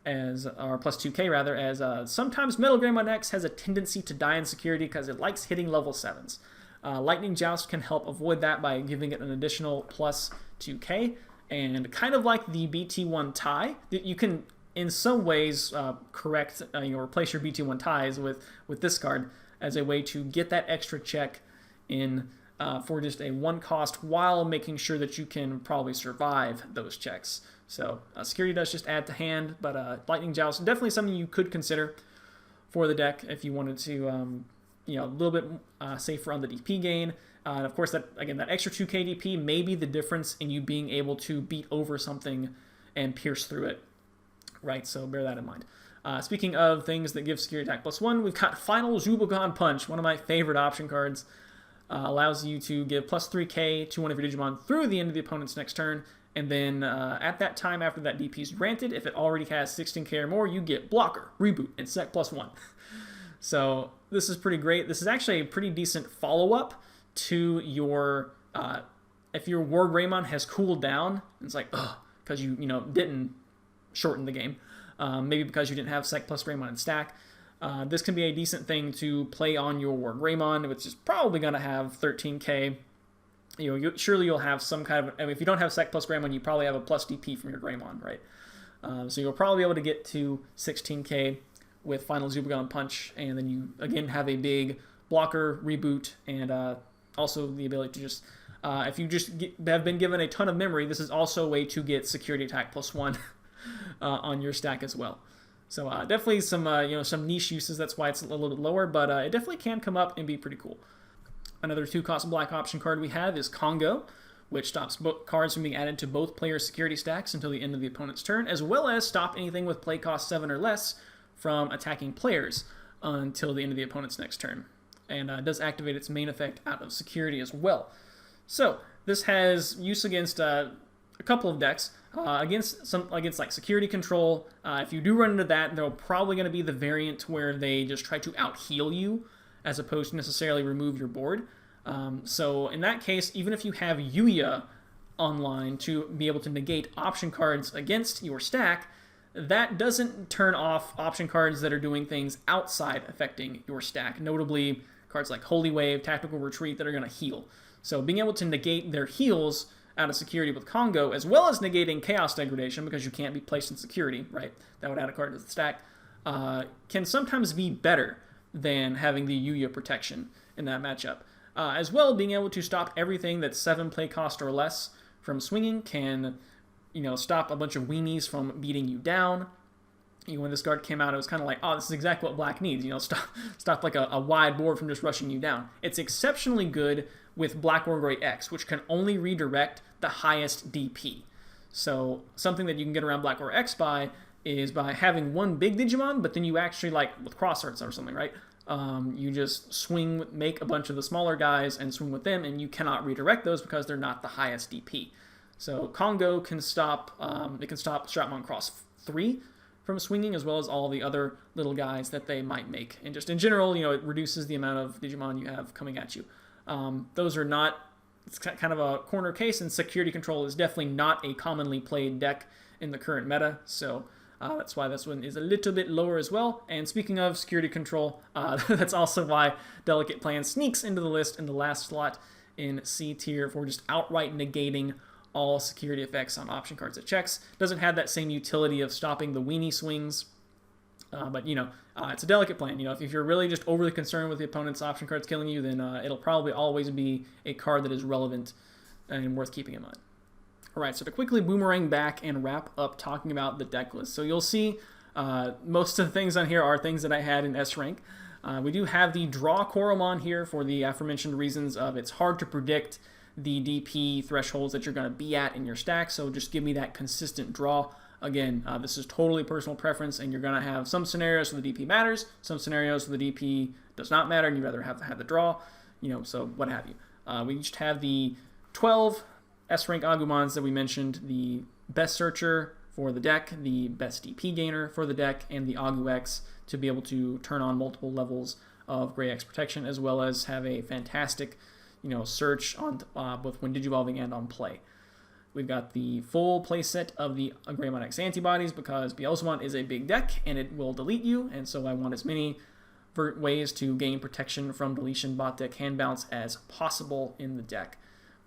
Speaker 1: or plus 2k rather, as sometimes Metal Greymon X has a tendency to die in security because it likes hitting level 7s. Lightning Joust can help avoid that by giving it an additional plus 2k, and kind of like the BT1 tie, you can in some ways correct, replace your BT1 ties with this card as a way to get that extra check in for just a 1 cost while making sure that you can probably survive those checks. So security does just add to hand, but Lightning Joust definitely something you could consider for the deck if you wanted to, a little bit safer on the DP gain. And of course, that extra 2k DP may be the difference in you being able to beat over something and pierce through it. Right, so bear that in mind. Speaking of things that give security attack +1, we've got Final Zubogon Punch, one of my favorite option cards. Allows you to give plus 3k to one of your Digimon through the end of the opponent's next turn, and then at that time after that DP is granted, if it already has 16k or more, you get Blocker, Reboot, and Sec +1. So this is pretty great. This is actually a pretty decent follow-up to your, if your WarGreymon has cooled down, it's like, ugh, because you didn't shorten the game. Maybe because you didn't have Sec plus Greymon in stack. This can be a decent thing to play on your WarGreymon, which is probably going to have 13k. Surely you'll have some kind of, if you don't have Sec plus Greymon, you probably have a plus DP from your Greymon, right? So you'll probably be able to get to 16k with Final Zubogon Punch, and then you, again, have a big blocker, reboot, and also the ability to just, if you just have been given a ton of memory, this is also a way to get security attack +1 on your stack as well. So definitely some some niche uses. That's why it's a little bit lower, but it definitely can come up and be pretty cool. Another 2-cost black option card we have is Congo, which stops cards from being added to both players' security stacks until the end of the opponent's turn, as well as stop anything with play cost 7 or less from attacking players until the end of the opponent's next turn. And does activate its main effect out of security as well. So this has use against a couple of decks. Against like security control, if you do run into that, they're probably going to be the variant where they just try to out-heal you as opposed to necessarily remove your board. So in that case, even if you have Yuya online to be able to negate option cards against your stack, that doesn't turn off option cards that are doing things outside affecting your stack, notably cards like Holy Wave, Tactical Retreat that are going to heal. So being able to negate their heals out of security with Congo, as well as negating Chaos Degradation, because you can't be placed in security, right? That would add a card to the stack, can sometimes be better than having the Yuya protection in that matchup. As well, being able to stop everything that's 7 play cost or less from swinging can, stop a bunch of weenies from beating you down. When this card came out, it was kind of like, oh, this is exactly what black needs. Stop like a wide board from just rushing you down. It's exceptionally good with Black WarGrey X, which can only redirect the highest DP. So something that you can get around Black WarGrey X by is by having one big Digimon, but then you actually, like with Cross Arts or something, right? You just make a bunch of the smaller guys and swing with them, and you cannot redirect those because they're not the highest DP. So Congo can stop, Stratmon Cross 3 from swinging, as well as all the other little guys that they might make. And just in general, it reduces the amount of Digimon you have coming at you. Those are not, it's kind of a corner case, and security control is definitely not a commonly played deck in the current meta, so that's why this one is a little bit lower as well. And speaking of security control, that's also why Delicate Plan sneaks into the list in the last slot in C tier for just outright negating all security effects on option cards it checks. Doesn't have that same utility of stopping the weenie swings, but it's a Delicate Plan. If you're really just overly concerned with the opponent's option cards killing you, then it'll probably always be a card that is relevant and worth keeping in mind. Alright, so to quickly boomerang back and wrap up talking about the deck list. So you'll see most of the things on here are things that I had in S rank. We do have the Draw Koromon here for the aforementioned reasons of it's hard to predict the DP thresholds that you're going to be at in your stack, so just give me that consistent draw. Again, this is totally personal preference, and you're going to have some scenarios where the DP matters, some scenarios where the DP does not matter, and you'd rather have the draw, so what have you. We each have the 12 S-rank Agumons that we mentioned, the best searcher for the deck, the best DP gainer for the deck, and the Agu X to be able to turn on multiple levels of Grey X protection, as well as have a fantastic search on both when digivolving and on play. We've got the full playset of the Greymon X antibodies because Beelzemon is a big deck and it will delete you, and so I want as many ways to gain protection from deletion bot deck hand bounce as possible in the deck.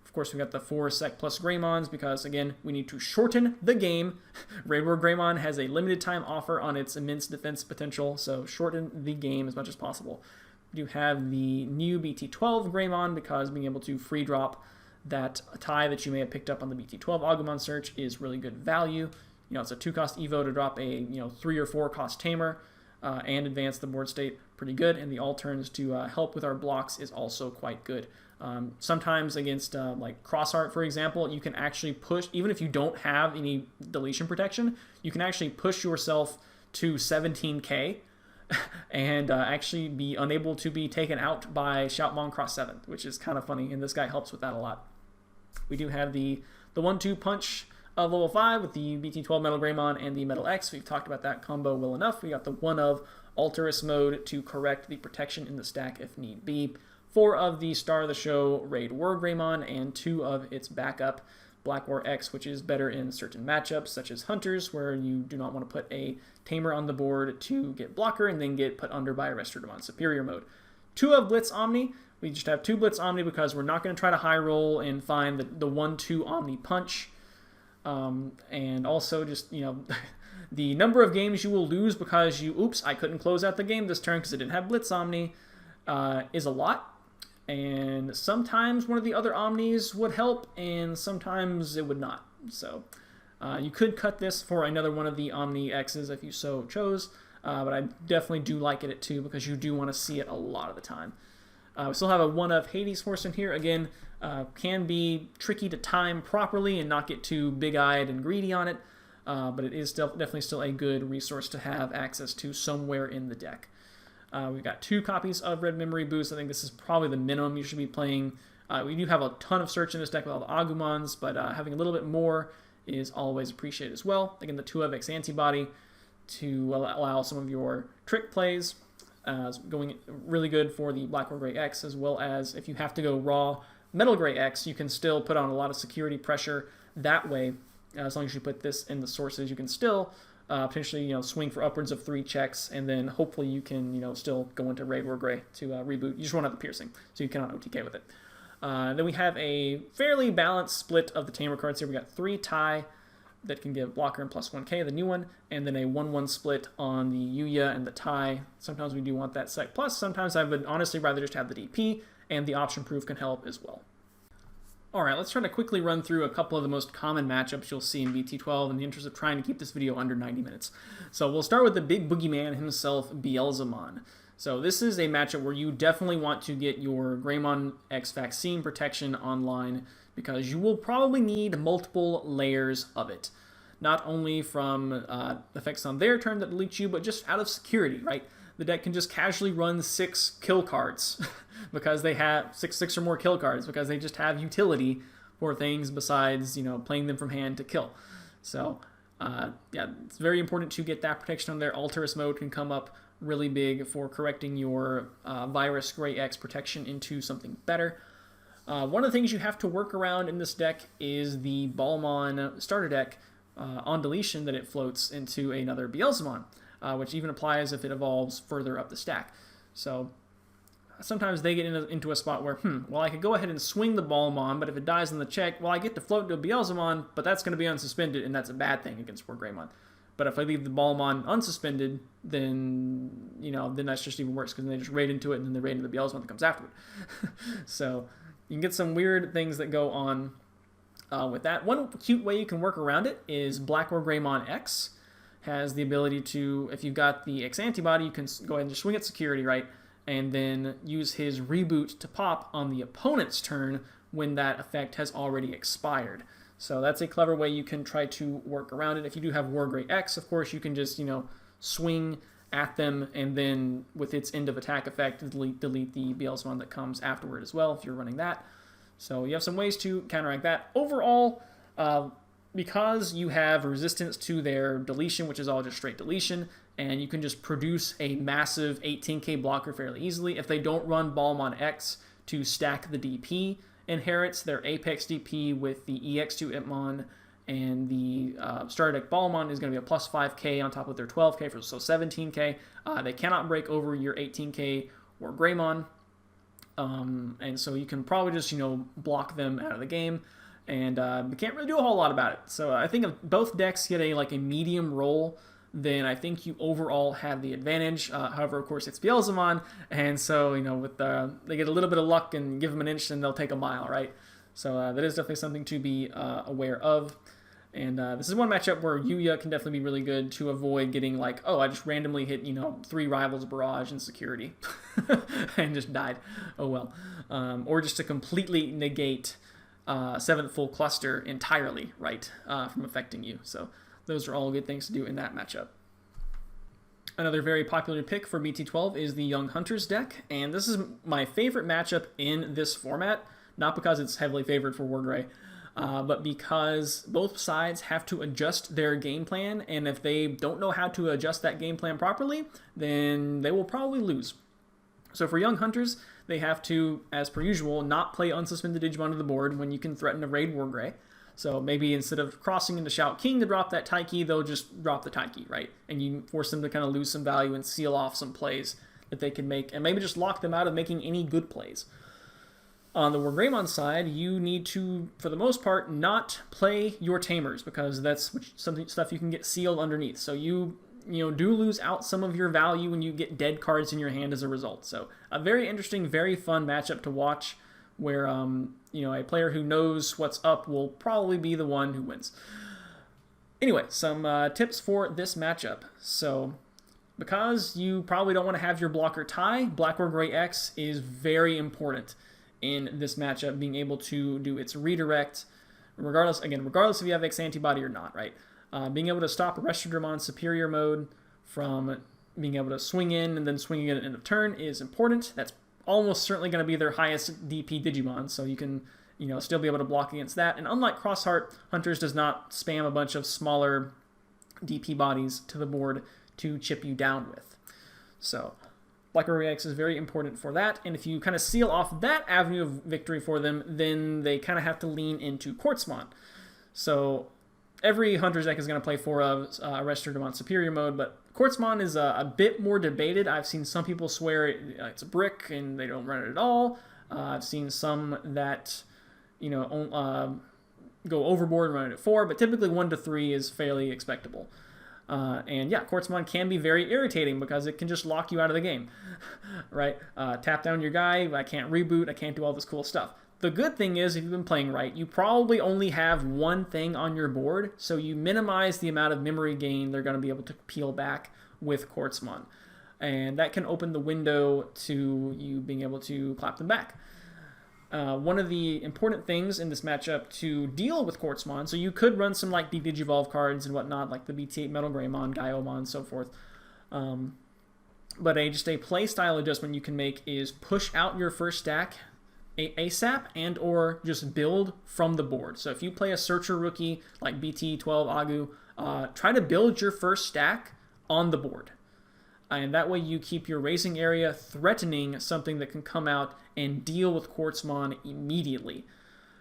Speaker 1: Of course, we've got the 4 Sec plus Greymons because, again, we need to shorten the game. Raid WarGreymon has a limited time offer on its immense defense potential, so shorten the game as much as possible. We do have the new BT12 WarGreymon because being able to free drop that tie that you may have picked up on the BT12 Agumon search is really good value. It's a 2-cost Evo to drop a 3 or 4 cost Tamer and advance the board state pretty good, and the all turns to help with our blocks is also quite good. Sometimes against like Crossheart, for example, you can actually push, even if you don't have any deletion protection, you can actually push yourself to 17k and actually be unable to be taken out by Shoutmon Cross 7, which is kind of funny, and this guy helps with that a lot. We do have the 1-2 punch of level 5 with the BT12 Metal Greymon and the Metal X. We've talked about that combo well enough. We got the 1 of Alterous mode to correct the protection in the stack if need be. 4 of the Star of the Show Raid WarGreymon and 2 of its backup Black War X, which is better in certain matchups such as Hunters, where you do not want to put a Tamer on the board to get blocker and then get put under by a Restorative on Superior mode. 2 of Blitz Omni. We just have 2 Blitz Omni because we're not going to try to high roll and find the 1-2 Omni punch. And also just, the number of games you will lose because I couldn't close out the game this turn because it didn't have Blitz Omni is a lot. And sometimes one of the other Omnis would help, and sometimes it would not. So you could cut this for another one of the Omni X's if you so chose, but I definitely do like it at 2 because you do want to see it a lot of the time. We still have a 1 of Hades Horse in here. Again, can be tricky to time properly and not get too big-eyed and greedy on it, but it is definitely still a good resource to have access to somewhere in the deck. We've got 2 copies of Red Memory Boost. I think this is probably the minimum you should be playing. We do have a ton of search in this deck with all the Agumons, but having a little bit more is always appreciated as well. Again, the 2 of X Antibody to allow some of your trick plays. Going really good for the Black or Gray X, as well as if you have to go raw Metal Gray X, you can still put on a lot of security pressure that way. As long as you put this in the sources, you can still potentially swing for upwards of 3 checks, and then hopefully you can still go into Raid or Gray to reboot. You just won't have the piercing, so you cannot OTK with it. Then we have a fairly balanced split of the Tamer cards here. We got 3 tie that can give blocker and plus 1k, the new one, and then a 1-1 split on the Yuya and the tie. Sometimes we do want that sec plus. Sometimes I would honestly rather just have the DP, and the option proof can help as well. Alright, let's try to quickly run through a couple of the most common matchups you'll see in BT12 in the interest of trying to keep this video under 90 minutes. So we'll start with the big boogeyman himself, Beelzemon. So this is a matchup where you definitely want to get your Greymon X vaccine protection online because you will probably need multiple layers of it. Not only from effects on their turn that delete you, but just out of security, right? The deck can just casually run 6 kill cards because they have 6 or more kill cards because they just have utility for things besides, playing them from hand to kill. So, yeah, it's very important to get that protection on there. Alterous mode can come up really big for correcting your Virus Gray X protection into something better. One of the things you have to work around in this deck is the Balmon starter deck on deletion that it floats into another Beelzemon, which even applies if it evolves further up the stack. So sometimes they get into a spot where, well, I could go ahead and swing the Balmon, but if it dies in the check, well, I get to float to a Beelzemon, but that's going to be unsuspended, and that's a bad thing against WarGreymon. But if I leave the Balmon unsuspended, then, then that's just even worse, because then they just raid into it, and then they raid into the Beelzemon that comes afterward. So you can get some weird things that go on with that. One cute way you can work around it is Black WarGreymon X has the ability to, if you've got the X antibody, you can go ahead and just swing at security, right? And then use his reboot to pop on the opponent's turn when that effect has already expired. So that's a clever way you can try to work around it. If you do have WarGrey X, of course, you can just, swing at them and then with its end of attack effect, delete the Beelzemon that comes afterward as well if you're running that. So you have some ways to counteract that. Overall, because you have resistance to their deletion, which is all just straight deletion, and you can just produce a massive 18k blocker fairly easily. If they don't run Balmon X to stack the DP inherits their Apex DP with the EX2 Itmon, and the starter deck Balmon is going to be a plus 5k on top of their 12k, so 17k. They cannot break over your 18k WarGreymon, and so you can probably just, block them out of the game, and we can't really do a whole lot about it. So I think if both decks get a medium roll, then I think you overall have the advantage. However, of course, it's Beelzemon, and so, with they get a little bit of luck and give them an inch, and they'll take a mile, right? So that is definitely something to be aware of. And this is one matchup where Yuya can definitely be really good to avoid getting I just randomly hit, 3 Rivals Barrage and Security and just died. Oh well. Or just to completely negate 7th Full Cluster entirely, right, from affecting you. So those are all good things to do in that matchup. Another very popular pick for BT12 is the Young Hunters deck, and this is my favorite matchup in this format, not because it's heavily favored for WarGrey, but because both sides have to adjust their game plan, and if they don't know how to adjust that game plan properly, then they will probably lose. So for Young Hunters, they have to, as per usual, not play unsuspended Digimon to the board when you can threaten to raid WarGrey. So maybe instead of crossing into Shout King to drop that Taiki, they'll just drop the Taiki, right? And you force them to kind of lose some value and seal off some plays that they can make, and maybe just lock them out of making any good plays. On the WarGreymon side, you need to, for the most part, not play your Tamers, because that's stuff you can get sealed underneath. So you do lose out some of your value when you get dead cards in your hand as a result. So a very interesting, very fun matchup to watch, where a player who knows what's up will probably be the one who wins. Anyway, some tips for this matchup. So because you probably don't want to have your blocker tie, Black or Gray X is very important in this matchup, being able to do its redirect, regardless if you have X antibody or not, right? Being able to stop Restordramon Superior Mode from being able to swing in and then swinging at the end of turn is important. That's almost certainly going to be their highest DP Digimon, so you can still be able to block against that. And unlike Crossheart, Hunters does not spam a bunch of smaller DP bodies to the board to chip you down with. So Black Warrior X is very important for that, and if you kind of seal off that avenue of victory for them, then they kind of have to lean into Quartzmon. So every Hunter's deck is going to play 4 of Restordramon Superior Mode, but Quartzmon is a bit more debated. I've seen some people swear it's a brick and they don't run it at all. I've seen some that go overboard and run it at 4, but typically 1 to 3 is fairly expectable. And yeah, Quartzmon can be very irritating because it can just lock you out of the game, right? Tap down your guy, I can't reboot, I can't do all this cool stuff. The good thing is, if you've been playing right, you probably only have one thing on your board, so you minimize the amount of memory gain they're going to be able to peel back with Quartzmon. And that can open the window to you being able to clap them back. One of the important things in this matchup to deal with Quartzmon, so you could run some the Digivolve cards and whatnot, like the BT8 Metal Greymon, Gaiomon, and so forth. But just a playstyle adjustment you can make is push out your first stack ASAP and or just build from the board. So if you play a Searcher rookie like BT12 Agu, try to build your first stack on the board. And that way you keep your raising area threatening something that can come out and deal with Quartzmon immediately.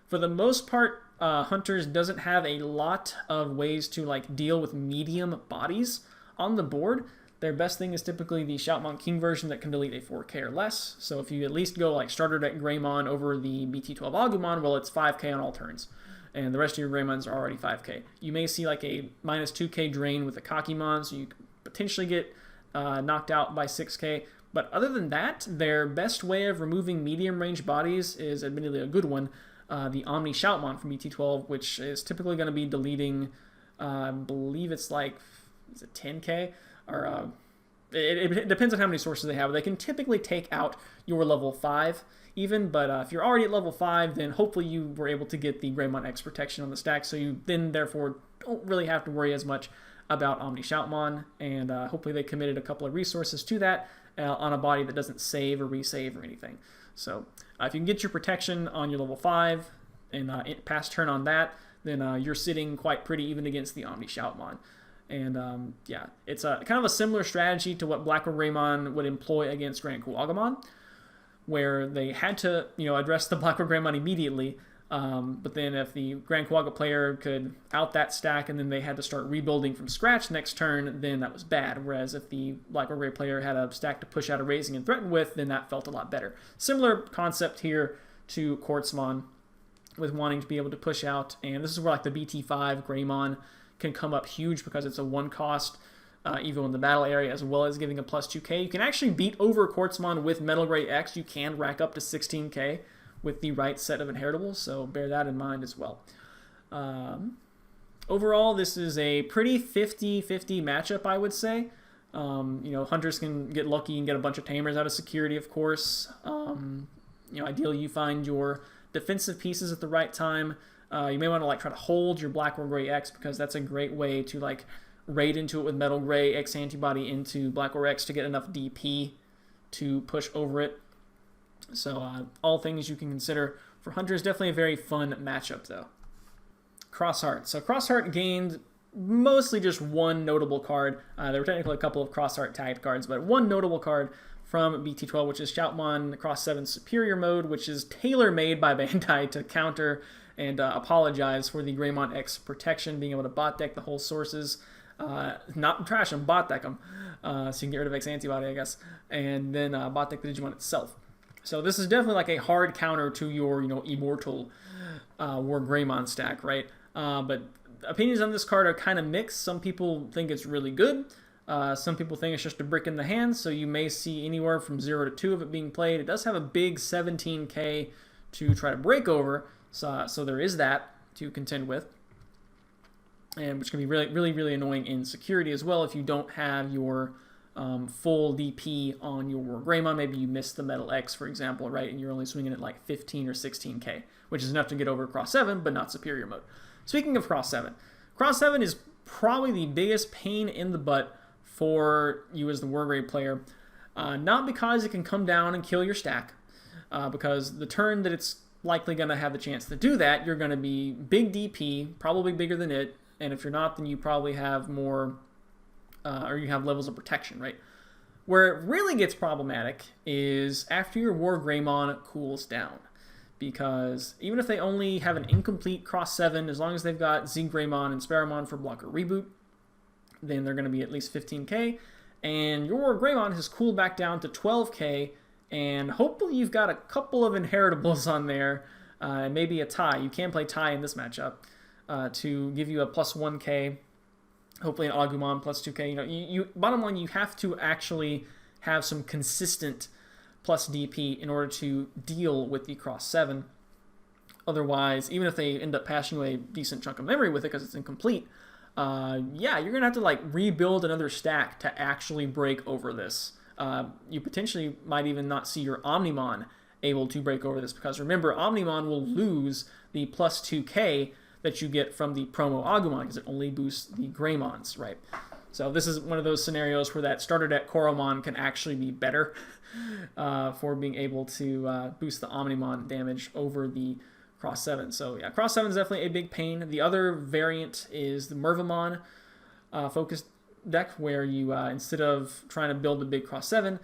Speaker 1: For the most part, Hunters doesn't have a lot of ways to deal with medium bodies on the board. Their best thing is typically the Shoutmon King version that can delete a 4k or less. So if you at least go starter deck Greymon over the BT12 Agumon, well, it's 5k on all turns. And the rest of your Greymons are already 5k. You may see a minus 2k drain with the Kakimon, so you could potentially get knocked out by 6k. But other than that, their best way of removing medium range bodies is admittedly a good one, the Omni Shoutmon from BT12, which is typically going to be deleting, I believe it's is it 10k? Or it depends on how many sources they have. They can typically take out your level 5 even, but if you're already at level 5, then hopefully you were able to get the Greymon X protection on the stack, so you then therefore don't really have to worry as much about Omni Shoutmon, and hopefully they committed a couple of resources to that on a body that doesn't save or resave or anything. So if you can get your protection on your level 5 and pass turn on that, then you're sitting quite pretty even against the Omni Shoutmon. And yeah, it's kind of a similar strategy to what Black WarGreymon would employ against Grand Kuwagamon, where they had to, address the Black WarGreymon immediately. But then if the Grand Quagga player could out that stack and then they had to start rebuilding from scratch next turn, then that was bad. Whereas if the Black WarGrey player had a stack to push out a Raising and Threaten with, then that felt a lot better. Similar concept here to Quartzmon with wanting to be able to push out, and this is where like the BT5 Greymon can come up huge because it's a 1 cost, even in the battle area, as well as giving a plus 2k. You can actually beat over Quartzmon with Metal Gray X. You can rack up to 16k with the right set of inheritables, so bear that in mind as well. Overall, this is a pretty 50-50 matchup, I would say. Hunters can get lucky and get a bunch of tamers out of security, of course. Ideally you find your defensive pieces at the right time. You may want to try to hold your Black WarGrey X, because that's a great way to raid into it with Metal Gray X antibody into Black War X to get enough DP to push over it. So all things you can consider for Hunters. Definitely a very fun matchup though. Crossheart. So Crossheart gained mostly just one notable card. There were technically a couple of Crossheart tagged cards, but one notable card from BT12, which is Shoutmon Cross 7 Superior Mode, which is tailor-made by Bandai to counter and apologize for the Greymon X protection, being able to bot deck the whole sources. Not trash them, bot deck them, so you can get rid of X antibody, I guess, and then bot deck the Digimon itself. So this is definitely a hard counter to your, Immortal WarGreymon stack, right? But opinions on this card are kind of mixed. Some people think it's really good. Some people think it's just a brick in the hand, so you may see anywhere from 0 to 2 of it being played. It does have a big 17k to try to break over, so there is that to contend with, and which can be really annoying in security as well if you don't have your full DP on your WarGreymon. Maybe you missed the Metal X, for example, right, and you're only swinging at 15 or 16k, which is enough to get over Cross 7, but not Superior Mode. Speaking of Cross 7, Cross 7 is probably the biggest pain in the butt for you as the WarGrey player, not because it can come down and kill your stack, because the turn that it's likely going to have the chance to do that, you're going to be big DP, probably bigger than it, and if you're not, then you probably have more, or you have levels of protection, right? Where it really gets problematic is after your WarGreymon cools down, because even if they only have an incomplete Cross 7, as long as they've got Z-Greymon and Sparrowmon for blocker reboot, then they're going to be at least 15k, and your WarGreymon has cooled back down to 12k, and hopefully you've got a couple of inheritables on there, and maybe a tie. You can play tie in this matchup to give you a plus 1k, hopefully an Agumon plus 2k. You bottom line, you have to actually have some consistent plus DP in order to deal with the Cross 7. Otherwise, even if they end up passing away a decent chunk of memory with it because it's incomplete, yeah, you're going to have to rebuild another stack to actually break over this. You potentially might even not see your Omnimon able to break over this, because remember, Omnimon will lose the plus 2k that you get from the promo Agumon, because it only boosts the Greymons, right? So this is one of those scenarios where that starter deck Koromon can actually be better for being able to boost the Omnimon damage over the Cross 7. So yeah, Cross 7 is definitely a big pain. The other variant is the Mervamon focused deck, where you, instead of trying to build a big Cross 7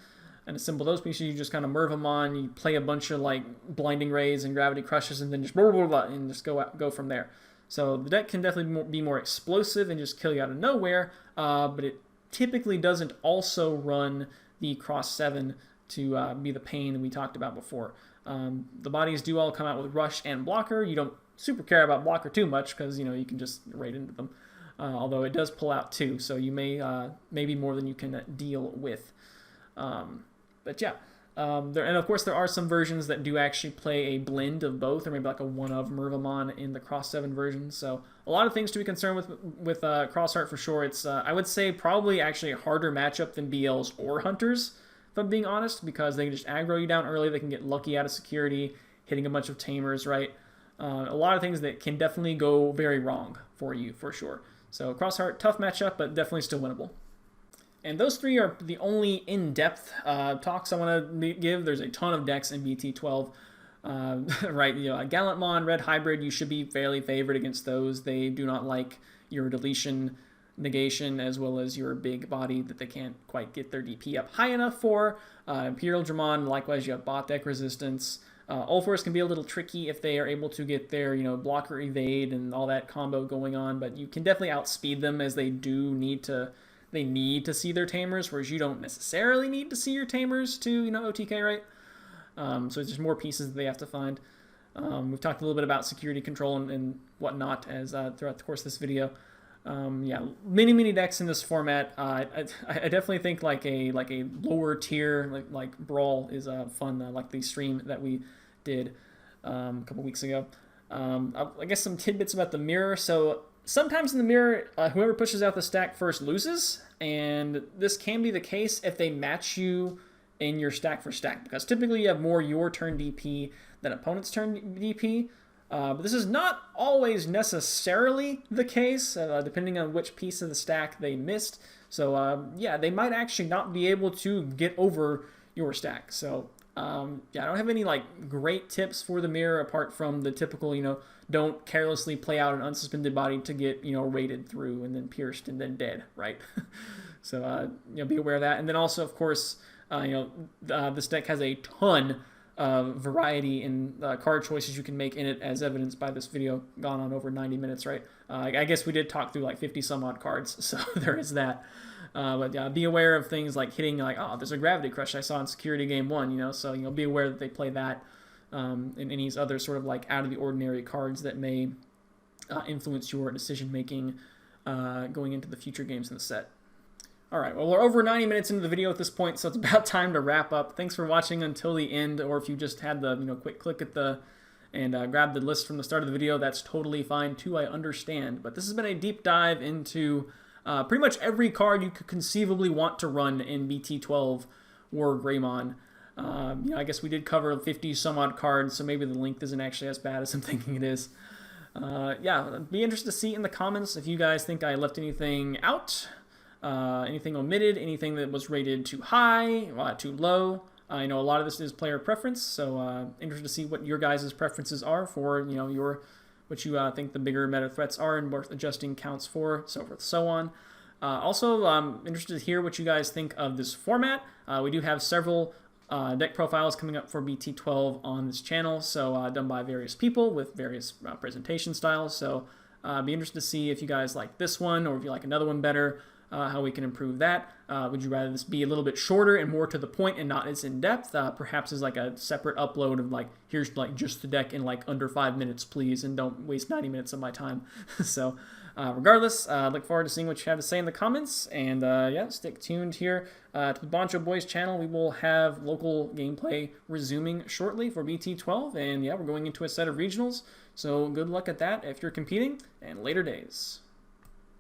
Speaker 1: and assemble those pieces, you just kind of Mervamon, you play a bunch of Blinding Rays and Gravity Crushes, and then just blah, blah, blah, and just go from there. So the deck can definitely be more explosive and just kill you out of nowhere, but it typically doesn't also run the Cross 7 to be the pain that we talked about before. The bodies do all come out with Rush and Blocker. You don't super care about Blocker too much, because you can just raid into them. Although it does pull out too, so you may maybe more than you can deal with. But yeah, and of course there are some versions that do actually play a blend of both, or maybe a one of Mervamon in the Cross 7 version. So a lot of things to be concerned with Crossheart for sure. It's I would say probably actually a harder matchup than BLs or Hunters, if I'm being honest, because they can just aggro you down early. They can get lucky out of security, hitting a bunch of tamers, right? A lot of things that can definitely go very wrong for you, for sure. So Crossheart, tough matchup, but definitely still winnable. And those three are the only in-depth talks I want to give. There's a ton of decks in BT12. Right, Gallantmon, Red Hybrid, you should be fairly favored against those. They do not like your deletion negation, as well as your big body that they can't quite get their DP up high enough for. Imperial Dramon, likewise, you have bot deck resistance. Ulfors can be a little tricky if they are able to get their, blocker evade and all that combo going on, but you can definitely outspeed them, as they do need to see their tamers, whereas you don't necessarily need to see your tamers to, OTK, right? So there's more pieces that they have to find. We've talked a little bit about security control and whatnot as throughout the course of this video. Yeah, many decks in this format. I definitely think like a lower tier like Brawl is fun. Like the stream that we did a couple weeks ago. I guess some tidbits about the mirror. So sometimes in the mirror, whoever pushes out the stack first loses, and this can be the case if they match you in your stack for stack, because typically you have more your turn DP than opponent's turn DP. But this is not always necessarily the case, depending on which piece of the stack they missed. So yeah, they might actually not be able to get over your stack. So yeah, I don't have any like great tips for the mirror apart from the typical, don't carelessly play out an unsuspended body to get, raided through and then pierced and then dead, right? So be aware of that. And then also, of course, this deck has a ton variety in card choices you can make in it, as evidenced by this video gone on over 90 minutes, right? I guess we did talk through like 50 some odd cards, so there is that. But yeah, be aware of things like hitting like, oh, there's a Gravity Crush I saw in Security Game 1, so be aware that they play that, and any other sort of like out of the ordinary cards that may influence your decision making going into the future games in the set. Alright, well, we're over 90 minutes into the video at this point, so it's about time to wrap up. Thanks for watching until the end, or if you just had the, quick click at the, and grab the list from the start of the video, that's totally fine too, I understand. But this has been a deep dive into pretty much every card you could conceivably want to run in BT12 WarGreymon. I guess we did cover 50 some odd cards, so maybe the length isn't actually as bad as I'm thinking it is. Yeah, be interested to see in the comments if you guys think I left anything out. Anything omitted, anything that was rated too high, too low. I know a lot of this is player preference, so interested to see what your guys' preferences are for, what you think the bigger meta threats are and worth adjusting counts for, so forth, so on. Also, interested to hear what you guys think of this format. We do have several deck profiles coming up for BT12 on this channel, so done by various people with various presentation styles, so be interested to see if you guys like this one or if you like another one better. How we can improve that. Would you rather this be a little bit shorter and more to the point and not as in-depth? Perhaps as like a separate upload of like, here's like just the deck in like under 5 minutes, please, and don't waste 90 minutes of my time. So regardless, look forward to seeing what you have to say in the comments, and yeah, stick tuned here to the Bancho Boys channel. We will have local gameplay resuming shortly for BT12, and yeah, we're going into a set of regionals, so good luck at that if you're competing, and later days.